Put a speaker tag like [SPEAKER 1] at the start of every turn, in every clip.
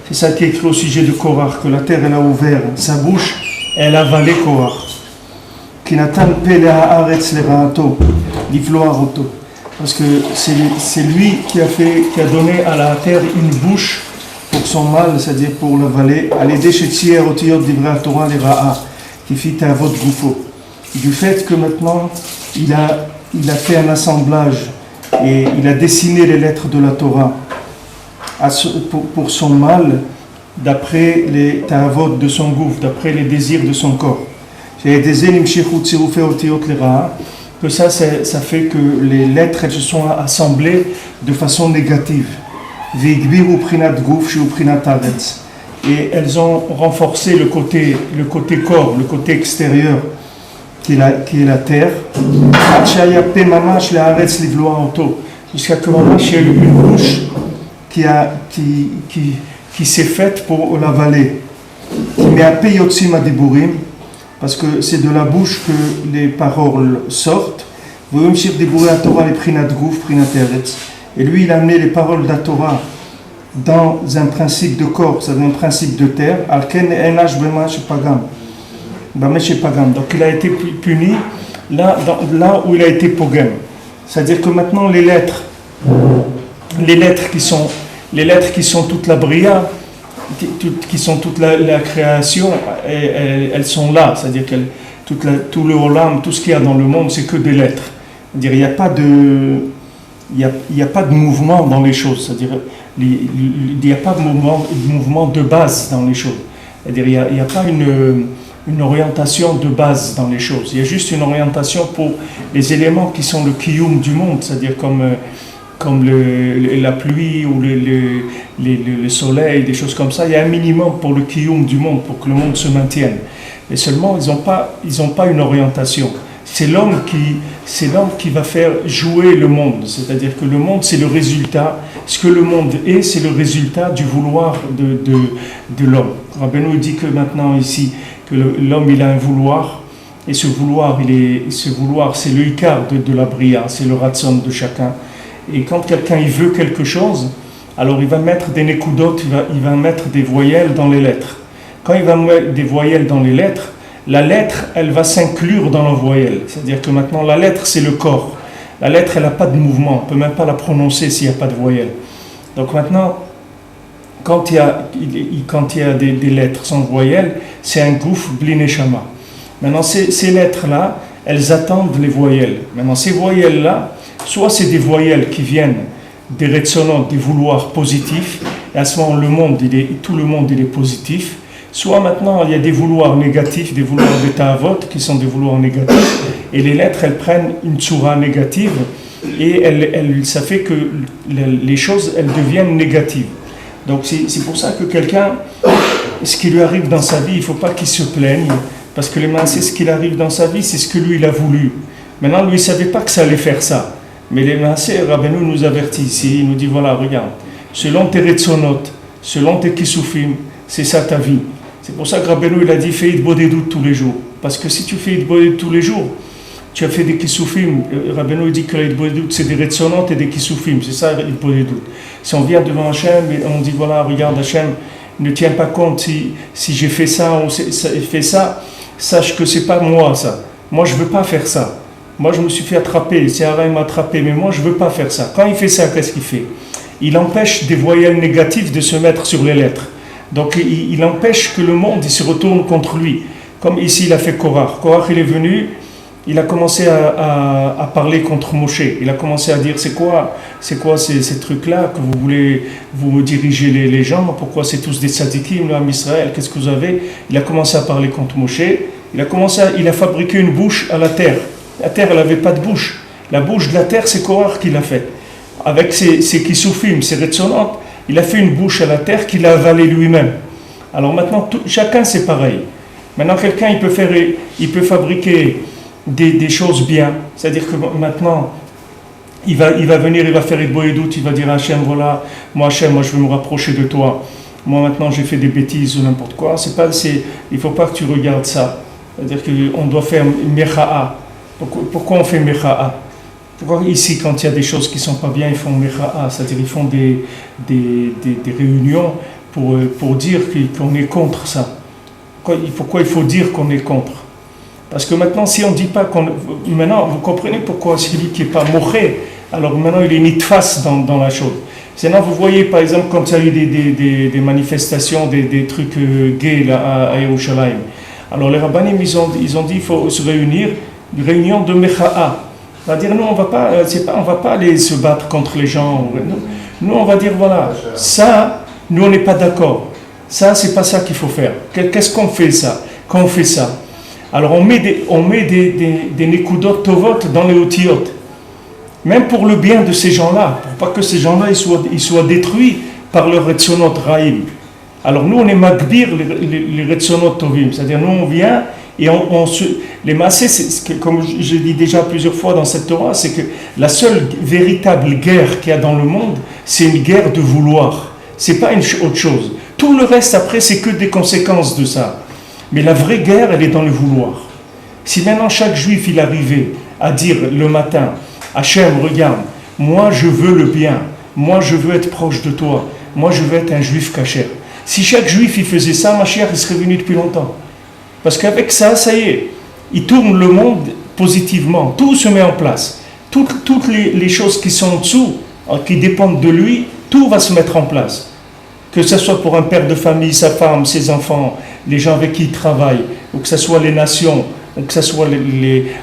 [SPEAKER 1] C'est ça qui est écrit au sujet de Korach, que la terre elle a ouvert sa bouche et elle a avalé Korach. Parce que c'est lui qui a donné à la terre une bouche pour son mal, c'est-à-dire pour l'avaler. Qui fit un vote goufo. Du fait que maintenant il a fait un assemblage et il a dessiné les lettres de la Torah pour son mal, d'après les ta'avot de son gouffre, d'après les désirs de son corps. Que ça fait que les lettres elles se sont assemblées de façon négative. Et elles ont renforcé le côté corps, le côté extérieur qui est la terre. Jusqu'à que Mamash ait une bouche qui s'est faite pour l'avaler. Parce que c'est de la bouche que les paroles sortent. Et lui, il a amené les paroles de la Torah dans un principe de corps, c'est-à-dire un principe de terre. Donc il a été puni là où il a été pogam. C'est-à-dire que maintenant les lettres qui sont toute la bria, qui sont toute la création, elles sont là. C'est-à-dire que tout le olam, tout ce qu'il y a dans le monde, c'est que des lettres. C'est-à-dire il n'y a pas de mouvement dans les choses. C'est-à-dire il n'y a pas de mouvement de base dans les choses. C'est-à-dire il n'y a pas une orientation de base dans les choses. Il y a juste une orientation pour les éléments qui sont le kiyum du monde, c'est-à-dire comme la pluie ou le soleil, des choses comme ça. Il y a un minimum pour le kiyum du monde, pour que le monde se maintienne. Mais seulement, ils n'ont pas une orientation. C'est l'homme qui va faire jouer le monde. C'est-à-dire que le monde, c'est le résultat. Ce que le monde est, c'est le résultat du vouloir de l'homme. Rabbeinu dit que maintenant, ici, que l'homme, il a un vouloir. Et ce vouloir, c'est le ikar de la bria, c'est le ratson de chacun. Et quand quelqu'un il veut quelque chose, alors il va mettre des nekudot, il va mettre des voyelles dans les lettres. Quand il va mettre des voyelles dans les lettres, la lettre, elle va s'inclure dans la voyelle. C'est-à-dire que maintenant, la lettre, c'est le corps. La lettre, elle n'a pas de mouvement. On ne peut même pas la prononcer s'il n'y a pas de voyelle. Donc maintenant, quand il y a des lettres sans voyelle, c'est un gouffre blineshama. Maintenant, ces lettres-là, elles attendent les voyelles. Maintenant, ces voyelles-là, soit c'est des voyelles qui viennent des retsonot, des vouloirs positifs, et à ce moment, tout le monde il est positif. Soit maintenant, il y a des vouloirs négatifs, des vouloirs de ta'avot, qui sont des vouloirs négatifs, et les lettres, elles prennent une tsura négative, et ça fait que les choses, elles deviennent négatives. Donc c'est pour ça que quelqu'un, ce qui lui arrive dans sa vie, il ne faut pas qu'il se plaigne, parce que c'est ce qui arrive dans sa vie, c'est ce que lui, il a voulu. Maintenant, lui, il ne savait pas que ça allait faire ça. Mais les Maaseh, Rabbeinu nous avertit ici, il nous dit, voilà, regarde, selon tes retsonot, selon tes kissoufim, c'est ça ta vie. C'est pour ça que Rabbeinu, il a dit, fais idbodedut tous les jours. Parce que si tu fais idbodedut tous les jours, tu as fait des kissoufim. Rabbeinu dit que l'idbodedut, c'est des retsonot et des kissoufim. C'est ça, idbodedut. Si on vient devant Hachem et on dit, voilà, regarde, Hachem ne tient pas compte si j'ai fait ça ou fait ça, sache que c'est pas moi, ça. Moi, je veux pas faire ça. Moi, je me suis fait attraper, c'est Ara, il m'a attrapé, mais moi, je ne veux pas faire ça. Quand il fait ça, qu'est-ce qu'il fait? Il empêche des voyelles négatives de se mettre sur les lettres. Donc, il empêche que le monde il se retourne contre lui. Comme ici, il a fait Korach. Korach, il est venu, il a commencé à parler contre Moshe. Il a commencé à dire, c'est quoi ces trucs-là que vous voulez vous diriger les gens? Pourquoi c'est tous des tzadikim, là, en Israël? Qu'est-ce que vous avez? Il a commencé à parler contre Moshe. Il a fabriqué une bouche à la terre. La terre, elle n'avait pas de bouche. La bouche de la terre, c'est Korach qui l'a fait. Avec ses kissoufim, ses retsonot, il a fait une bouche à la terre qu'il a avalée lui-même. Alors maintenant, chacun, c'est pareil. Maintenant, quelqu'un, il peut fabriquer des choses bien. C'est-à-dire que maintenant, il va venir, il va faire idbodedut, il va dire à Hachem, voilà, moi Hachem, je veux me rapprocher de toi. Moi maintenant, j'ai fait des bêtises ou n'importe quoi. Il ne faut pas que tu regardes ça. C'est-à-dire qu'on doit faire mecha'a. Pourquoi on fait mecha'a? Pourquoi ici, quand il y a des choses qui ne sont pas bien, ils font mecha'a, c'est-à-dire ils font des réunions pour dire qu'on est contre ça. Pourquoi il faut dire qu'on est contre? Parce que maintenant, si on ne dit pas qu'on... Maintenant, vous comprenez pourquoi celui qui n'est pas moché, alors maintenant il est nitfas dans la chose. Sinon, vous voyez, par exemple, quand il y a eu des manifestations, des trucs gays là, à Yerushalayim. Alors les rabbanim, ils ont dit qu'il faut se réunir, une réunion de mecha'a. C'est-à-dire, nous, on va pas aller se battre contre les gens. Nous, on va dire, voilà, ça, nous, on n'est pas d'accord. Ça, c'est pas ça qu'il faut faire. Qu'est-ce qu'on fait ça? Quand on fait ça, alors on met des nekudot tovot dans les otiyot. Même pour le bien de ces gens-là, pour pas que ces gens-là ils soient détruits par leur retzonot raïm. Alors nous, on est magbir les retzonot tovim. C'est-à-dire, nous, on vient et les massés, comme je dis déjà plusieurs fois dans cette Torah, c'est que la seule véritable guerre qu'il y a dans le monde, c'est une guerre de vouloir. C'est pas autre chose. Tout le reste après, c'est que des conséquences de ça. Mais la vraie guerre, elle est dans le vouloir. Si maintenant chaque juif il arrivait à dire le matin, Hachem, regarde, moi je veux le bien, moi je veux être proche de toi, moi je veux être un juif kasher. Si chaque juif il faisait ça, Mashiach il serait venu depuis longtemps. Parce qu'avec ça, ça y est, il tourne le monde positivement, tout se met en place. Toutes les choses qui sont en dessous, qui dépendent de lui, tout va se mettre en place. Que ce soit pour un père de famille, sa femme, ses enfants, les gens avec qui il travaille, ou que ce soit les nations, ou que ce soit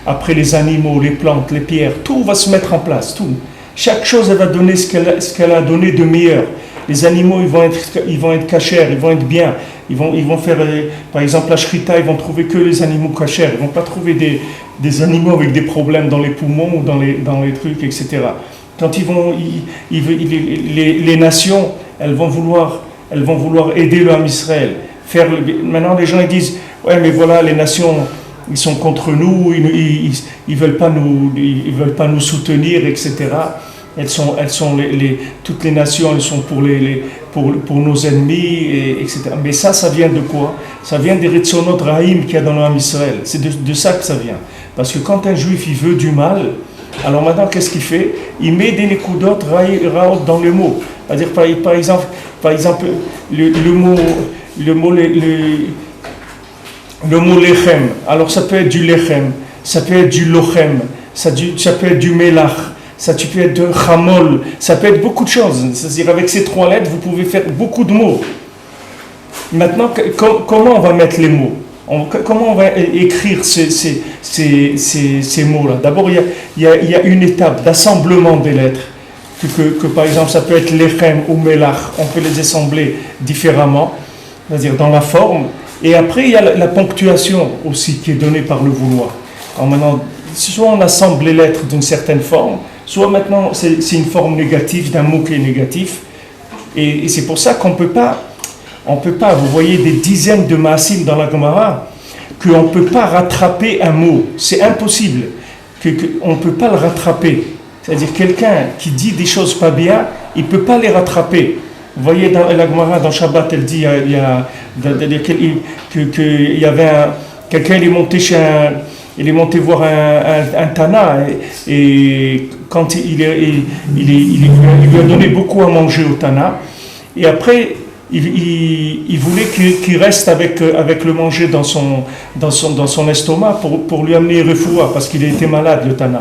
[SPEAKER 1] après les animaux, les plantes, les pierres, tout va se mettre en place, tout. Chaque chose, elle va donner ce qu'elle a donné de meilleur. Les animaux, ils vont être cachers, ils vont être bien. Ils vont faire, par exemple, la shrita, ils vont trouver que les animaux cachers. Ils vont pas trouver des animaux avec des problèmes dans les poumons ou dans les trucs, etc. Quand les nations, elles vont vouloir aider le Ham Israël. Maintenant, les gens ils disent, ouais, mais voilà, les nations, ils sont contre nous, ils veulent pas nous soutenir, etc. Toutes les nations, elles sont pour nos ennemis, etc. Mais ça vient de quoi? Ça vient des Retzonot Rahim qu'il y a dans le Ham Israël. C'est de ça que ça vient. Parce que quand un juif, il veut du mal, alors maintenant, qu'est-ce qu'il fait? Il met des nekudot raot dans les mots. C'est-à-dire, par exemple, le mot lechem. Alors, ça peut être du lechem, ça peut être du lochem, ça peut être du melach, ça peut être de chamol, ça peut être beaucoup de choses. C'est-à-dire, avec ces trois lettres, vous pouvez faire beaucoup de mots. Maintenant, comment on va mettre les mots? Comment on va écrire ces mots-là? D'abord, il y a une étape d'assemblement des lettres. Que par exemple, ça peut être lechem ou melach, on peut les assembler différemment, c'est-à-dire dans la forme. Et après, il y a la ponctuation aussi qui est donnée par le vouloir. Alors maintenant, soit on assemble les lettres d'une certaine forme, soit maintenant c'est une forme négative d'un mot qui est négatif. Et c'est pour ça qu'on ne peut pas, vous voyez des dizaines de maasim dans la Gemara, qu'on ne peut pas rattraper un mot. C'est impossible. On ne peut pas le rattraper. C'est-à-dire quelqu'un qui dit des choses pas bien, il ne peut pas les rattraper. Vous voyez dans la Gemara, dans Shabbat, elle dit qu'il y avait quelqu'un, il est monté voir un Tana et quand il lui a donné beaucoup à manger au Tana et après il voulait qu'il reste avec le manger dans son estomac pour lui amener refoua parce qu'il était malade, le Tana.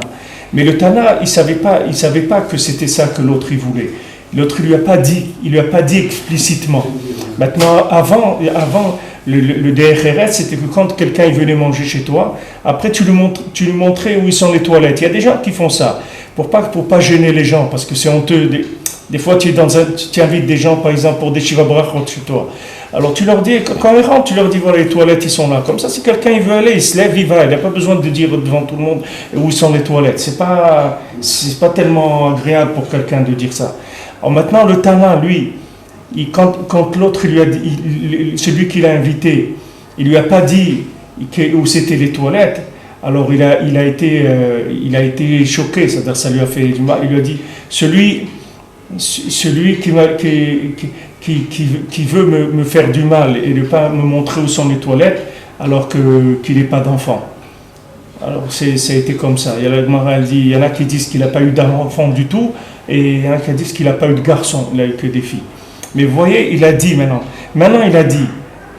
[SPEAKER 1] Mais le Tana, il savait pas que c'était ça que l'autre il voulait. L'autre il lui a pas dit explicitement. Maintenant, avant le DRRS, c'était que quand quelqu'un il venait manger chez toi, après tu lui montrais où ils sont les toilettes. Il y a des gens qui font ça pour pas gêner les gens parce que c'est honteux. Des fois, tu invites des gens, par exemple, pour des shiva brachot chez toi. Alors, tu leur dis, quand ils rentrent, tu leur dis, voilà, les toilettes, ils sont là. Comme ça, si quelqu'un il veut aller, il se lève, il va. Il n'a pas besoin de dire devant tout le monde où sont les toilettes. C'est pas tellement agréable pour quelqu'un de dire ça. Alors maintenant, le Tana, lui, quand l'autre lui a dit, celui qui l'a invité, il lui a pas dit où c'était les toilettes. Alors il a été choqué, c'est-à-dire ça lui a fait du mal. Il lui a dit celui qui veut me faire du mal et ne pas me montrer où sont les toilettes, alors qu'il n'est pas d'enfant. Alors ça a été comme ça. Il y a la Gemara, elle dit, il y en a qui disent qu'il n'a pas eu d'enfant du tout, et il y en a qui disent qu'il n'a pas eu de garçon, il n'a eu que des filles. Mais vous voyez, il a dit maintenant. Maintenant il a dit.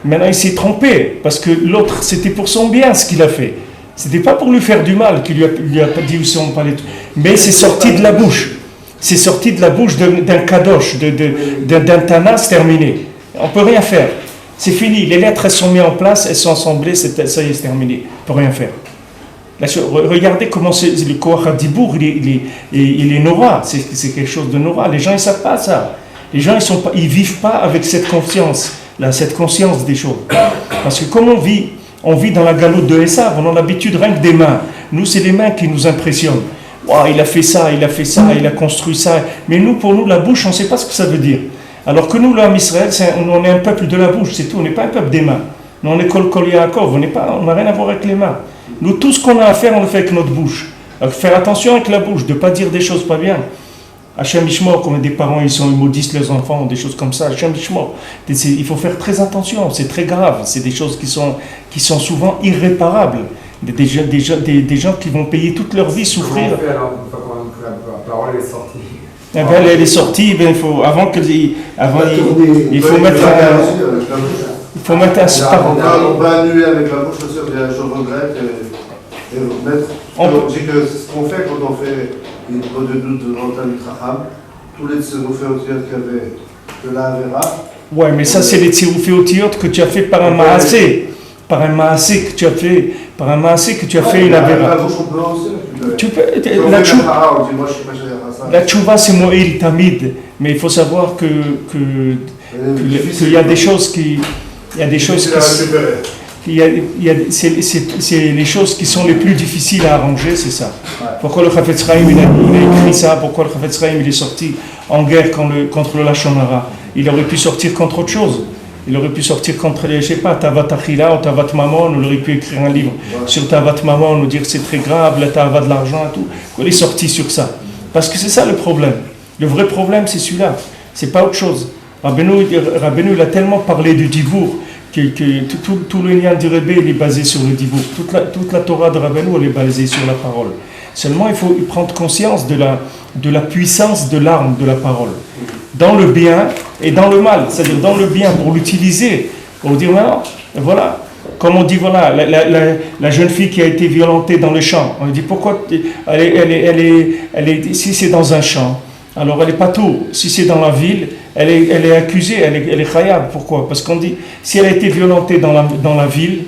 [SPEAKER 1] Maintenant il s'est trompé, parce que l'autre, c'était pour son bien ce qu'il a fait. C'était pas pour lui faire du mal qu'il lui a pas dit où sont pas les trucs. Mais c'est sorti de la bouche. C'est sorti de la bouche d'un kadosh, d'un tanas terminé. On peut rien faire. C'est fini. Les lettres, elles sont mises en place, elles sont assemblées, ça y est, c'est terminé. On peut rien faire. Là, regardez comment le Koach HaDibour, il est Nora. C'est quelque chose de Nora. Les gens, ils savent pas ça. Les gens, ils vivent pas avec cette conscience, là, cette conscience des choses. Parce que comme on vit dans la galoute de Esav, on a l'habitude rien que des mains. Nous, c'est les mains qui nous impressionnent. Wow, il a fait ça, il a construit ça. Mais nous, pour nous, la bouche, on ne sait pas ce que ça veut dire. Alors que nous, l'homme Israël, on est un peuple de la bouche, c'est tout. On n'est pas un peuple des mains. Nous, on est Kol Yaakov, on n'a rien à voir avec les mains. Nous, tout ce qu'on a à faire, on le fait avec notre bouche. Alors, faire attention avec la bouche, de ne pas dire des choses pas bien. Hachem Ishmor, comme des parents, ils maudissent leurs enfants, des choses comme ça. Hachem Ishmor. Il faut faire très attention, c'est très grave. C'est des choses qui sont souvent irréparables. Des gens qui vont payer toute leur vie souffrir.
[SPEAKER 2] Comment on fait alors, une fois que la parole est sortie?
[SPEAKER 1] Eh ben, elle est sortie, ben, il faut mettre un
[SPEAKER 3] on va annuler avec la bouche, je regrette et mettre. On dit que c'est ce qu'on fait quand on fait une preuve de doute devant le Talmid Chacham. Tous les tzirouféotiot qui avaient de la Avera.
[SPEAKER 1] Ouais, mais ça c'est les tzirouféotiot que tu as fait par un maasé. Par un maasé que tu as fait. Par un maasé que tu as fait une Avera.
[SPEAKER 3] La bouche, on peut aussi.
[SPEAKER 1] Tu peux. La tchouva c'est Moïl Tamid. Mais il faut savoir qu'il y a des choses qui. Il y a des choses c'est les choses qui sont les plus difficiles à arranger, c'est ça. Pourquoi le Chafetz Chaim il a écrit ça? Pourquoi le Chafetz Chaim il est sorti en guerre contre le Lachon Hara? Il aurait pu sortir contre autre chose. Il aurait pu sortir contre les, je sais pas, Tavat Achila ou Tavat Mamon. On aurait pu écrire un livre sur Tavat Mamon, nous dire que c'est très grave, la Tavat de l'argent et tout. Il est sorti sur ça. Parce que c'est ça le problème. Le vrai problème, c'est celui-là. C'est pas autre chose. Rabbeinu il a tellement parlé du divour que tout le lien du Rebbe il est basé sur le divour. Toute la Torah de Rabbeinu elle est basée sur la parole. Seulement il faut prendre conscience de la puissance de l'arme de la parole. Dans le bien et dans le mal. C'est-à-dire dans le bien pour l'utiliser. Pour dire maintenant, voilà. Comme on dit, voilà, la jeune fille qui a été violentée dans le champ. On dit pourquoi si c'est dans un champ, alors elle est pas tout. Si c'est dans la ville, elle est accusée, elle est khayab. Pourquoi? Parce qu'on dit, si elle a été violentée dans la ville,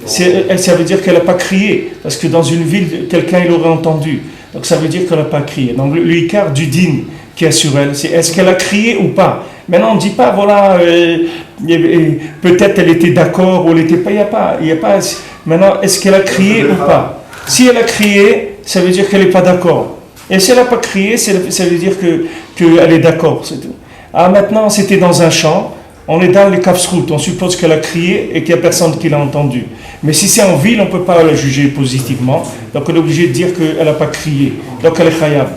[SPEAKER 1] ça veut dire qu'elle n'a pas crié. Parce que dans une ville, quelqu'un l'aurait entendu. Donc ça veut dire qu'elle n'a pas crié. Donc le ikar du din qui est sur elle, c'est est-ce qu'elle a crié ou pas? Maintenant on ne dit pas, voilà, peut-être elle était d'accord ou elle n'était pas, il n'y a pas. Maintenant, est-ce qu'elle a crié ou pas? Si elle a crié, ça veut dire qu'elle n'est pas d'accord. Et si elle n'a pas crié, ça veut dire qu'elle est d'accord, c'est tout. Ah, maintenant, c'était dans un champ, on est dans les kafsrout, on suppose qu'elle a crié et qu'il n'y a personne qui l'a entendu. Mais si c'est en ville, on ne peut pas la juger positivement, donc on est obligé de dire qu'elle n'a pas crié, donc elle est khayab.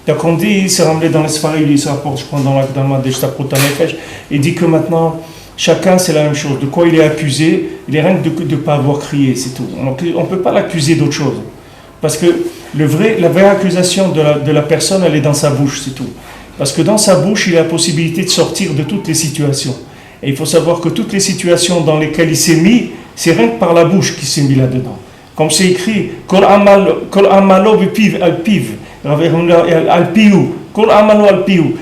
[SPEAKER 1] Donc on dit, c'est ramené dans les Sfarim, il se rapporte, je crois, dans la Deshtaprot HaNefesh, il dit que maintenant, chacun c'est la même chose. De quoi il est accusé? Il est rien que de ne pas avoir crié, c'est tout. Donc, on ne peut pas l'accuser d'autre chose. Parce que la vraie accusation de la personne, elle est dans sa bouche, c'est tout. Parce que dans sa bouche, il a la possibilité de sortir de toutes les situations. Et il faut savoir que toutes les situations dans lesquelles il s'est mis, c'est rien que par la bouche qu'il s'est mis là-dedans. Comme c'est écrit, Kol amalo bipiv al-piv, al-piou, Kol amalo al-piou,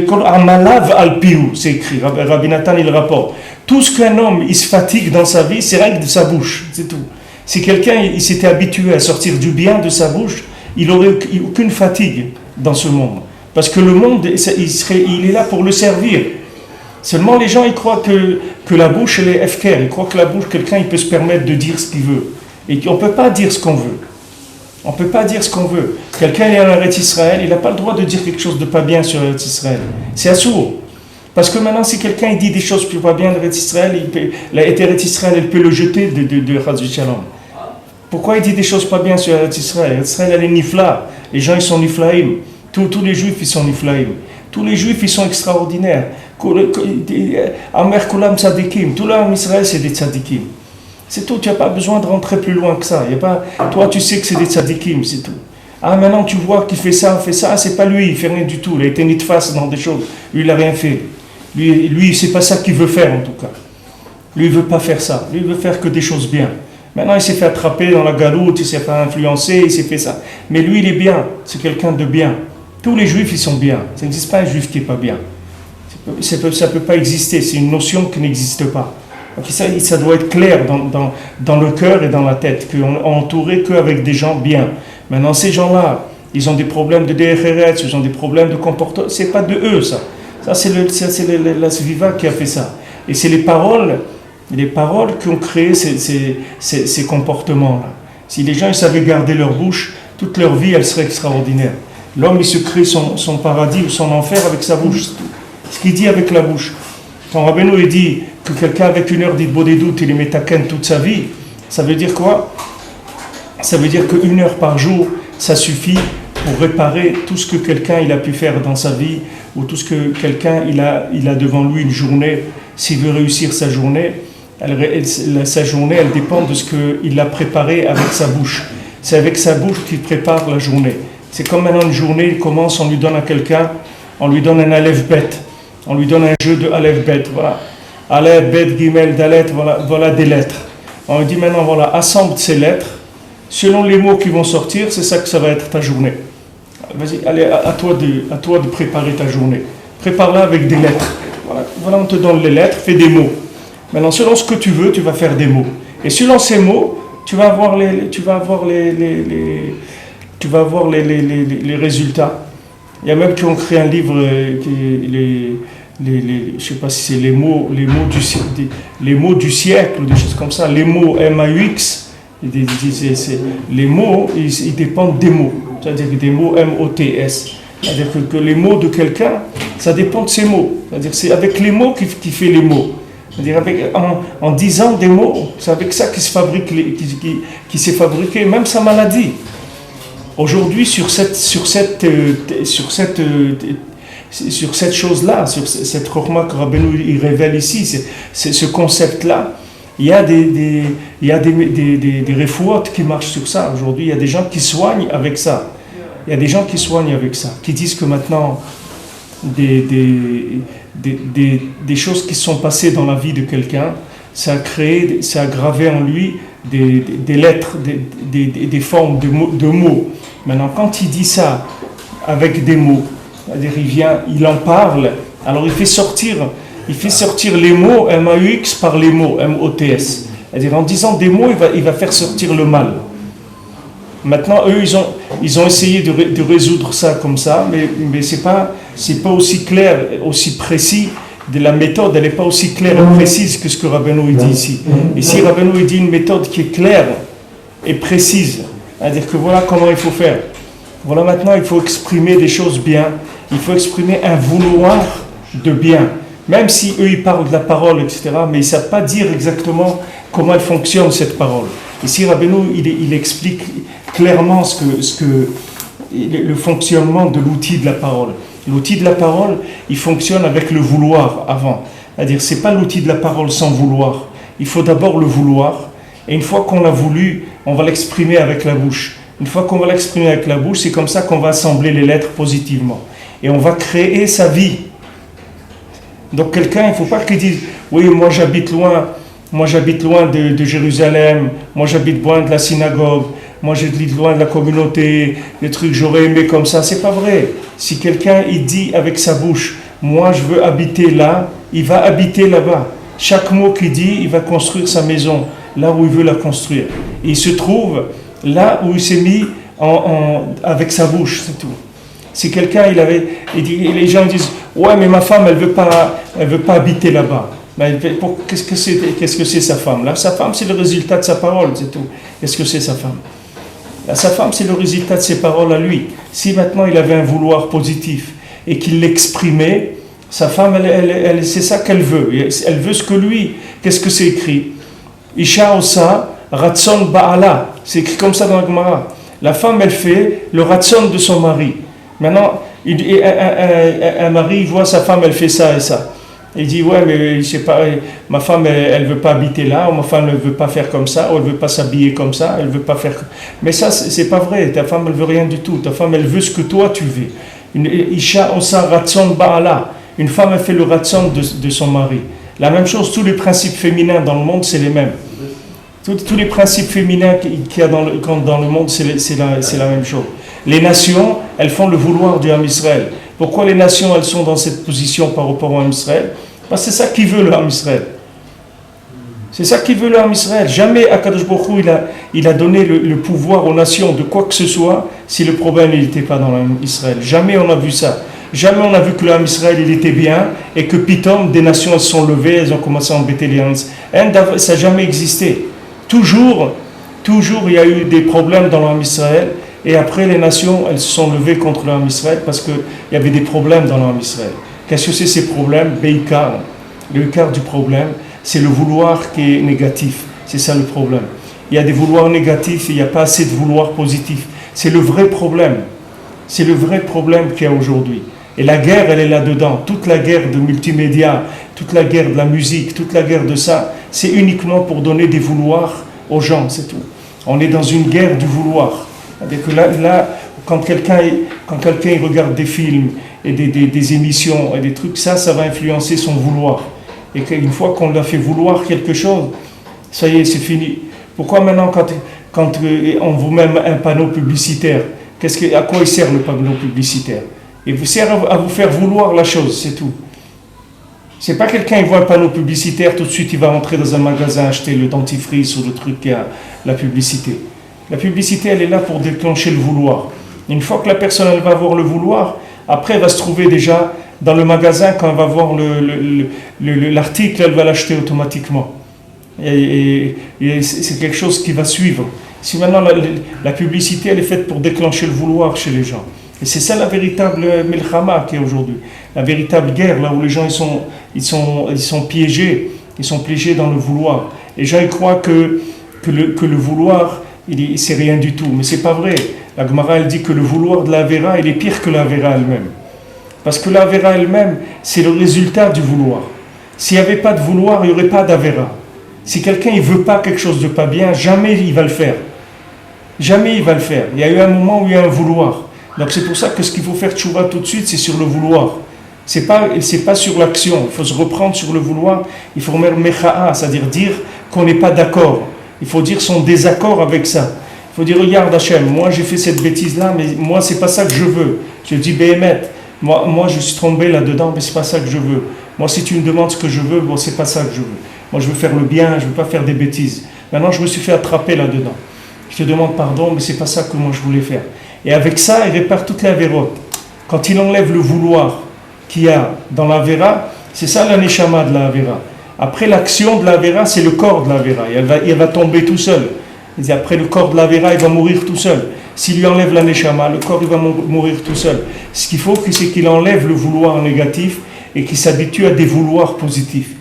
[SPEAKER 1] Kol amalav al-piou, c'est écrit, Rabbi Nathan il rapporte. Tout ce qu'un homme, il se fatigue dans sa vie, c'est rien que de sa bouche, c'est tout. Si quelqu'un il s'était habitué à sortir du bien de sa bouche, il n'aurait aucune fatigue dans ce monde. Parce que le monde, il est là pour le servir. Seulement les gens, ils croient que la bouche, elle est FKR. Ils croient que la bouche, quelqu'un, il peut se permettre de dire ce qu'il veut. Et qu'on ne peut pas dire ce qu'on veut. On ne peut pas dire ce qu'on veut. Quelqu'un est en Eretz Israël, il n'a pas le droit de dire quelque chose de pas bien sur Eretz Israël. C'est assourd. Parce que maintenant, si quelqu'un il dit des choses qui ne pas bien d'Eretz Israël, Eretz Israël, elle peut le jeter de Chaz Shalom. Pourquoi il dit des choses pas bien sur Eretz Israël? Eretz Israël, elle est nifla. Les gens, ils sont niflaïm. Tous les juifs, ils sont niflaïm. Tous les juifs, ils sont extraordinaires. Amer Kulam Tzadikim. Tout l'homme Israël, c'est des tzadikim. C'est tout, tu n'as pas besoin de rentrer plus loin que ça. Y a pas, toi, tu sais que c'est des tzadikim, c'est tout. Ah, maintenant, tu vois qu'il fait ça, c'est pas lui, il fait rien du tout. Il a été mis de face dans des choses. Lui, il n'a rien fait. Lui c'est pas ça qu'il veut faire, en tout cas. Lui, il veut pas faire ça. Lui, il veut faire que des choses bien. Maintenant, il s'est fait attraper dans la galoute, il s'est fait influencer, il s'est fait ça. Mais lui, il est bien. C'est quelqu'un de bien. Tous les juifs, ils sont bien. Ça n'existe pas un juif qui n'est pas bien. Ça ne peut pas exister. C'est une notion qui n'existe pas. Donc ça doit être clair dans le cœur et dans la tête, qu'on n'est entouré qu'avec des gens bien. Maintenant, ces gens-là, ils ont des problèmes de DRRS, ils ont des problèmes de comportement. C'est pas de eux, ça. Ça, c'est la Sviva qui a fait ça. Et c'est les paroles qui ont créé ces comportements-là. Si les gens ils savaient garder leur bouche, toute leur vie, elle serait extraordinaire. L'homme, il se crée son paradis ou son enfer avec sa bouche. Ce qu'il dit avec la bouche. Quand Rabbeinu il dit que quelqu'un avec une heure d'idbodedut, il est métaken toute sa vie, ça veut dire quoi? Ça veut dire qu'une heure par jour, ça suffit pour réparer tout ce que quelqu'un il a pu faire dans sa vie, ou tout ce que quelqu'un il a devant lui une journée. S'il veut réussir sa journée, elle dépend de ce qu'il a préparé avec sa bouche. C'est avec sa bouche qu'il prépare la journée. C'est comme maintenant une journée, il commence, on lui donne à quelqu'un, on lui donne un aleph-bet, on lui donne un jeu de aleph-bet, voilà. Aleph, bet, gimel, dalet, voilà des lettres. On lui dit maintenant, voilà, assemble ces lettres, selon les mots qui vont sortir, c'est ça que ça va être ta journée. Vas-y, allez, à toi de préparer ta journée. Prépare-la avec des lettres. Voilà, on te donne les lettres, fais des mots. Maintenant, selon ce que tu veux, tu vas faire des mots. Et selon ces mots, tu vas avoir les résultats. Il y a même qui ont créé un livre, je ne sais pas si c'est les mots du siècle ou des choses comme ça. Les mots MAUX, les mots, ils dépendent des mots. C'est-à-dire des mots MOTS. C'est-à-dire que les mots de quelqu'un, ça dépend de ses mots. C'est-à-dire que c'est avec les mots qu'il fait les mots. C'est-à-dire en disant des mots, c'est avec ça qu'il se fabrique, qui s'est fabriqué même sa maladie. Aujourd'hui, sur cette chose-là, sur cette chorma que Rabbeinu il révèle ici, c'est ce concept-là, il y a des réfouotes qui marchent sur ça. Aujourd'hui, il y a des gens qui soignent avec ça. Il y a des gens qui soignent avec ça, qui disent que maintenant, des choses qui sont passées dans la vie de quelqu'un, ça a gravé en lui des lettres, des formes de mots. Maintenant, quand il dit ça avec des mots, c'est-à-dire il en parle, alors il fait sortir les mots MAUX par les mots MOTS. C'est-à-dire en disant des mots, il va faire sortir le mal. Maintenant, eux, ils ont essayé de résoudre ça comme ça, mais c'est pas aussi clair, aussi précis. De la méthode, elle n'est pas aussi claire et précise que ce que Rabbeinu dit ici. Ici, Rabbeinu dit une méthode qui est claire et précise. C'est-à-dire que voilà comment il faut faire. Voilà, maintenant, il faut exprimer des choses bien. Il faut exprimer un vouloir de bien. Même si eux, ils parlent de la parole, etc., mais ils ne savent pas dire exactement comment elle fonctionne, cette parole. Ici, Rabbeinu, il explique clairement le fonctionnement de l'outil de la parole. L'outil de la parole, il fonctionne avec le vouloir avant. C'est-à-dire, ce n'est pas l'outil de la parole sans vouloir. Il faut d'abord le vouloir. Et une fois qu'on l'a voulu, on va l'exprimer avec la bouche. Une fois qu'on va l'exprimer avec la bouche, c'est comme ça qu'on va assembler les lettres positivement. Et on va créer sa vie. Donc quelqu'un, il ne faut pas qu'il dise « Oui, moi j'habite loin de Jérusalem, moi j'habite loin de la synagogue, moi j'habite loin de la communauté, les trucs j'aurais aimé comme ça », c'est pas vrai. Si quelqu'un il dit avec sa bouche « Moi je veux habiter là », il va habiter là-bas. Chaque mot qu'il dit, il va construire sa maison, là où il veut la construire. Et il se trouve là où il s'est mis avec sa bouche, c'est tout. Si quelqu'un, les gens disent « Ouais, mais ma femme, elle veut pas habiter là-bas. » Mais qu'est-ce que c'est sa femme? Là, sa femme, c'est le résultat de sa parole, c'est tout. Qu'est-ce que c'est sa femme? Là, sa femme, c'est le résultat de ses paroles à lui. Si maintenant il avait un vouloir positif et qu'il l'exprimait, sa femme, elle, c'est ça qu'elle veut. Elle veut ce que lui. Qu'est-ce que c'est écrit? Isha osa ratson ba'ala. C'est écrit comme ça dans la Gemara. La femme, elle fait le ratson de son mari. Maintenant, un mari, il voit sa femme, elle fait ça et ça. Il dit, ouais, mais je sais pas, ma femme, elle veut pas habiter là, ou ma femme ne veut pas faire comme ça, ou elle veut pas s'habiller comme ça, elle veut pas faire... Mais ça, c'est pas vrai. Ta femme, elle veut rien du tout. Ta femme, elle veut ce que toi, tu veux. Une Isha osa ratson ba'ala. Une femme, elle fait le ratson de son mari. La même chose, tous les principes féminins dans le monde, c'est les mêmes. Tous les principes féminins qu'il y a dans le monde, c'est la même chose. Les nations, elles font le vouloir du Ham Israël. Pourquoi les nations, elles sont dans cette position par rapport au Ham Israël? Parce que c'est ça qui veut le Ham Israël. C'est ça qui veut le Ham Israël. Jamais Akadosh Baruch Hu, il a donné le pouvoir aux nations de quoi que ce soit si le problème n'était pas dans le Ham Israël. Jamais on a vu ça. Jamais on a vu que le Ham Israël il était bien et que pitom des nations elles se sont levées, elles ont commencé à embêter les Ham Israël. Ça n'a jamais existé. Toujours il y a eu des problèmes dans le Ham Israël et après les nations elles se sont levées contre le Ham Israël parce qu'il y avait des problèmes dans le Ham Israël. Qu'est-ce que c'est ces problèmes? Beikar. Le quart du problème, c'est le vouloir qui est négatif. C'est ça le problème. Il y a des vouloirs négatifs et il n'y a pas assez de vouloirs positifs. C'est le vrai problème. C'est le vrai problème qu'il y a aujourd'hui. Et la guerre, elle est là-dedans. Toute la guerre de multimédia, toute la guerre de la musique, toute la guerre de ça, c'est uniquement pour donner des vouloirs aux gens, c'est tout. On est dans une guerre du vouloir. C'est-à-dire que là quand quelqu'un regarde des films et des émissions et des trucs, ça va influencer son vouloir. Et qu'une fois qu'on l'a fait vouloir quelque chose, ça y est, c'est fini. Pourquoi maintenant, quand on vous met un panneau publicitaire, à quoi il sert le panneau publicitaire? Il vous sert à vous faire vouloir la chose, c'est tout. C'est pas quelqu'un qui voit un panneau publicitaire, tout de suite il va rentrer dans un magasin acheter le dentifrice ou le truc qui a la publicité. La publicité, elle est là pour déclencher le vouloir. Une fois que la personne elle va voir le vouloir, après elle va se trouver déjà dans le magasin, quand elle va voir l'article, elle va l'acheter automatiquement. Et c'est quelque chose qui va suivre. Si maintenant la publicité elle est faite pour déclencher le vouloir chez les gens. Et c'est ça la véritable milchama qui est aujourd'hui. La véritable guerre, là où les gens ils sont piégés. Ils sont piégés dans le vouloir. Les gens ils croient que le vouloir, c'est rien du tout. Mais c'est pas vrai. La Gemara elle dit que le vouloir de la Avera, il est pire que la Avera elle-même. Parce que la Avera elle-même, c'est le résultat du vouloir. S'il n'y avait pas de vouloir, il n'y aurait pas d'Avera. Si quelqu'un ne veut pas quelque chose de pas bien, jamais il va le faire. Jamais il va le faire. Il y a eu un moment où il y a un vouloir. Donc c'est pour ça que ce qu'il faut faire tchouva tout de suite, c'est sur le vouloir. C'est pas sur l'action. Il faut se reprendre sur le vouloir. Il faut remettre mecha'a, c'est-à-dire dire qu'on n'est pas d'accord. Il faut dire son désaccord avec ça. Il faut dire, regarde Hachem, moi j'ai fait cette bêtise-là, mais moi c'est pas ça que je veux. Je dis, Béhémet, moi je suis tombé là-dedans, mais c'est pas ça que je veux. Moi si tu me demandes ce que je veux, bon c'est pas ça que je veux. Moi je veux faire le bien, je veux pas faire des bêtises. Maintenant je me suis fait attraper là-dedans. Je te demande pardon, mais c'est pas ça que moi je voulais faire. Et avec ça, il répare toute la vérote. Quand il enlève le vouloir qu'il y a dans la véra, c'est ça la neshama de la véra. Après l'action de la véra, c'est le corps de la véra. Il va tomber tout seul. Et après le corps de la véra, il va mourir tout seul. S'il lui enlève la neshama, le corps il va mourir tout seul. Ce qu'il faut, c'est qu'il enlève le vouloir négatif et qu'il s'habitue à des vouloirs positifs.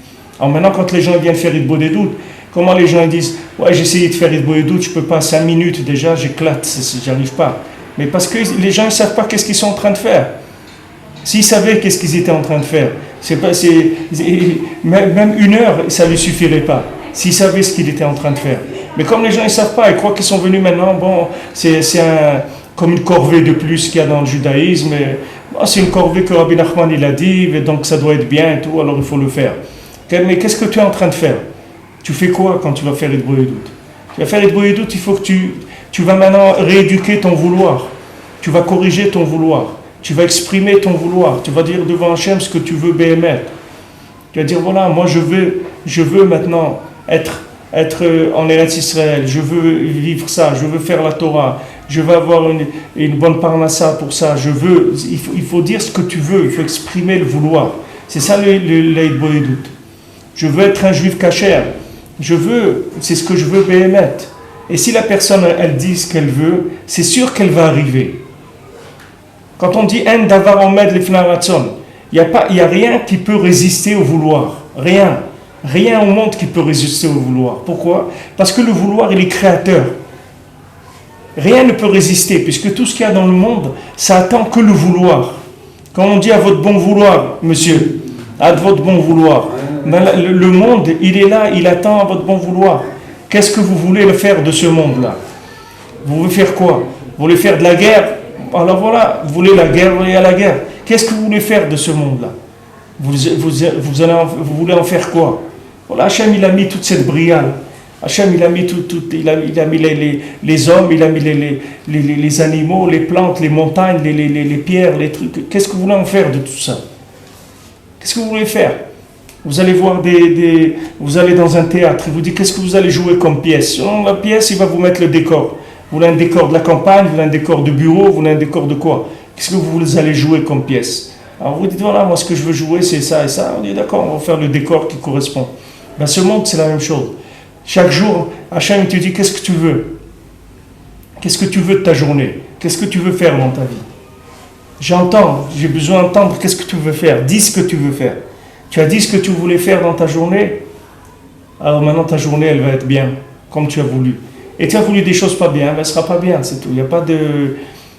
[SPEAKER 1] Alors maintenant, quand les gens viennent faire Idbo des doutes, comment les gens disent « Ouais, j'ai essayé de faire Idbo des doutes, je peux pas, 5 minutes déjà, j'éclate, j'arrive pas. » Mais parce que les gens ne savent pas qu'est-ce qu'ils sont en train de faire. S'ils savaient qu'est-ce qu'ils étaient en train de faire, même 1 heure, ça ne lui suffirait pas. S'ils savaient ce qu'ils étaient en train de faire. Mais comme les gens ne savent pas, ils croient qu'ils sont venus maintenant, bon, c'est comme une corvée de plus qu'il y a dans le judaïsme. C'est une corvée que Rabbi Nachman il a dit, donc ça doit être bien et tout, alors il faut le faire. Mais qu'est-ce que tu es en train de faire? Tu fais quoi quand tu vas faire Idbo des doutes? Tu vas faire Idbo des doutes, il faut que tu vas maintenant rééduquer ton vouloir. Tu vas corriger ton vouloir. Tu vas exprimer ton vouloir. Tu vas dire devant Hachem ce que tu veux Béhémet. Tu vas dire voilà, moi je veux maintenant être en Eretz Israël. Je veux vivre ça. Je veux faire la Torah. Je veux avoir une bonne parnassa pour ça. Il faut dire ce que tu veux. Il faut exprimer le vouloir. C'est ça l'Idbo des doutes. Je veux être un juif kasher. C'est ce que je veux Béhémet. Et si la personne, elle dit ce qu'elle veut, c'est sûr qu'elle va arriver. Quand on dit « En davar omed lifnei ratzon », il n'y a rien qui peut résister au vouloir. Rien. Rien au monde qui peut résister au vouloir. Pourquoi? Parce que le vouloir, il est créateur. Rien ne peut résister, puisque tout ce qu'il y a dans le monde, ça attend que le vouloir. Quand on dit à votre bon vouloir, monsieur, à votre bon vouloir. Mais le monde, il est là, il attend à votre bon vouloir. Qu'est-ce que vous voulez le faire de ce monde-là? Vous voulez faire quoi? Vous voulez faire de la guerre? Alors voilà, vous voulez la guerre, vous voulez à la guerre. Qu'est-ce que vous voulez faire de ce monde-là? Vous voulez en faire quoi? Voilà, Hachem, il a mis toute cette briale. Hachem, il a mis il a mis les hommes, il a mis les animaux, les plantes, les montagnes, les pierres, les trucs. Qu'est-ce que vous voulez en faire de tout ça? Qu'est-ce que vous voulez faire? Vous allez voir vous allez dans un théâtre, il vous dit qu'est-ce que vous allez jouer comme pièce. Selon la pièce, il va vous mettre le décor. Vous voulez un décor de la campagne, vous voulez un décor de bureau, vous voulez un décor de quoi? Qu'est-ce que vous allez jouer comme pièce? Alors vous dites voilà, moi ce que je veux jouer c'est ça et ça. On dit d'accord, on va faire le décor qui correspond. Ben, ce monde c'est la même chose. Chaque jour, Hachem te dit qu'est-ce que tu veux? Qu'est-ce que tu veux de ta journée? Qu'est-ce que tu veux faire dans ta vie? J'entends, j'ai besoin d'entendre qu'est-ce que tu veux faire. Dis ce que tu veux faire. Tu as dit ce que tu voulais faire dans ta journée. Alors maintenant ta journée elle va être bien, comme tu as voulu. Et tu as voulu des choses pas bien, elle ne sera pas bien, c'est tout. Il n'y a pas de...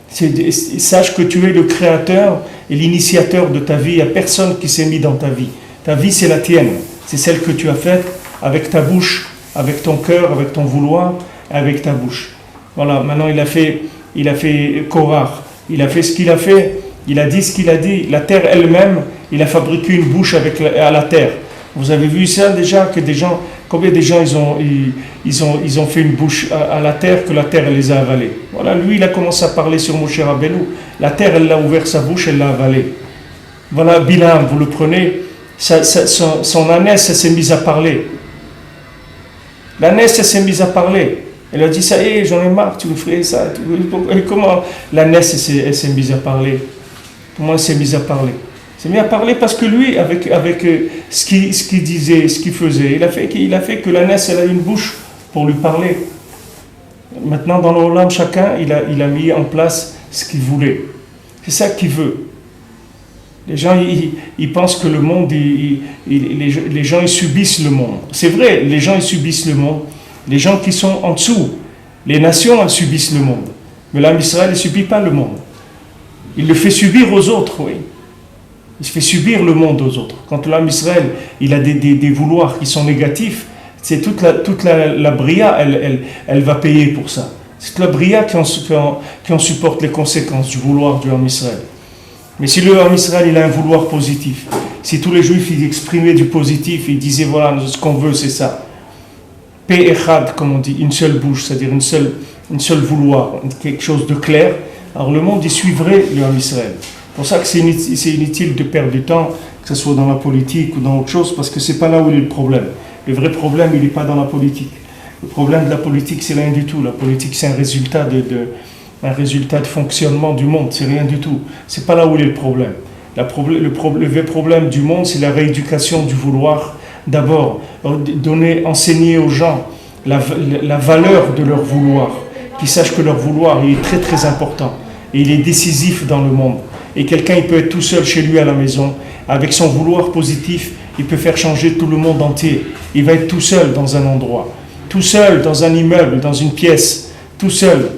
[SPEAKER 1] Sache que tu es le créateur et l'initiateur de ta vie. Il n'y a personne qui s'est mis dans ta vie. Ta vie c'est la tienne. C'est celle que tu as faite avec ta bouche, avec ton cœur, avec ton vouloir, avec ta bouche. Voilà, maintenant il a fait Korach, il a fait ce qu'il a fait, il a dit ce qu'il a dit. La terre elle-même, il a fabriqué une bouche à la terre. Vous avez vu ça déjà, que des gens, combien de gens ils ont fait une bouche à la terre, que la terre elle les a avalés. Voilà, lui il a commencé à parler sur Moshe Rabbeinu. La terre elle a ouvert sa bouche, elle l'a avalé. Voilà, Bilam, vous le prenez, son ânesse elle s'est mise à parler. L'ânesse elle s'est mise à parler. Elle a dit ça, j'en ai marre, tu me ferais ça. Et comment l'ânesse elle s'est mise à parler? Comment elle s'est mise à parler? Il s'est mis à parler parce que lui, avec ce qu'il disait, ce qu'il faisait, il a fait que l'ânesse elle a une bouche pour lui parler. Maintenant, dans l'Olam, chacun, il a mis en place ce qu'il voulait. C'est ça qu'il veut. Les gens, ils pensent que le monde, les gens, ils subissent le monde. C'est vrai, les gens, ils subissent le monde. Les gens qui sont en dessous, les nations, elles subissent le monde. Mais l'âme Israël, il ne subit pas le monde. Il le fait subir aux autres, oui. Il se fait subir le monde aux autres. Quand l'âme Israël, il a des vouloirs qui sont négatifs, c'est toute la bria, elle va payer pour ça. C'est la bria qui en supporte les conséquences du vouloir du l'âme Israël. Mais si le l'âme Israël, il a un vouloir positif, si tous les Juifs, ils exprimaient du positif, ils disaient, voilà, ce qu'on veut, c'est ça. Pe echad, comme on dit, une seule bouche, c'est-à-dire une seule vouloir, quelque chose de clair, alors le monde, il suivrait le l'âme Israël. C'est pour ça que c'est inutile de perdre du temps, que ce soit dans la politique ou dans autre chose, parce que c'est pas là où il est le problème. Le vrai problème, il n'est pas dans la politique. Le problème de la politique, c'est rien du tout. La politique, c'est un résultat de fonctionnement du monde, c'est rien du tout. C'est pas là où il est le problème. Le vrai problème du monde, c'est la rééducation du vouloir. D'abord, enseigner aux gens la valeur de leur vouloir, qu'ils sachent que leur vouloir il est très très important et il est décisif dans le monde. Et quelqu'un, il peut être tout seul chez lui à la maison, avec son vouloir positif, il peut faire changer tout le monde entier. Il va être tout seul dans un endroit, tout seul dans un immeuble, dans une pièce, tout seul.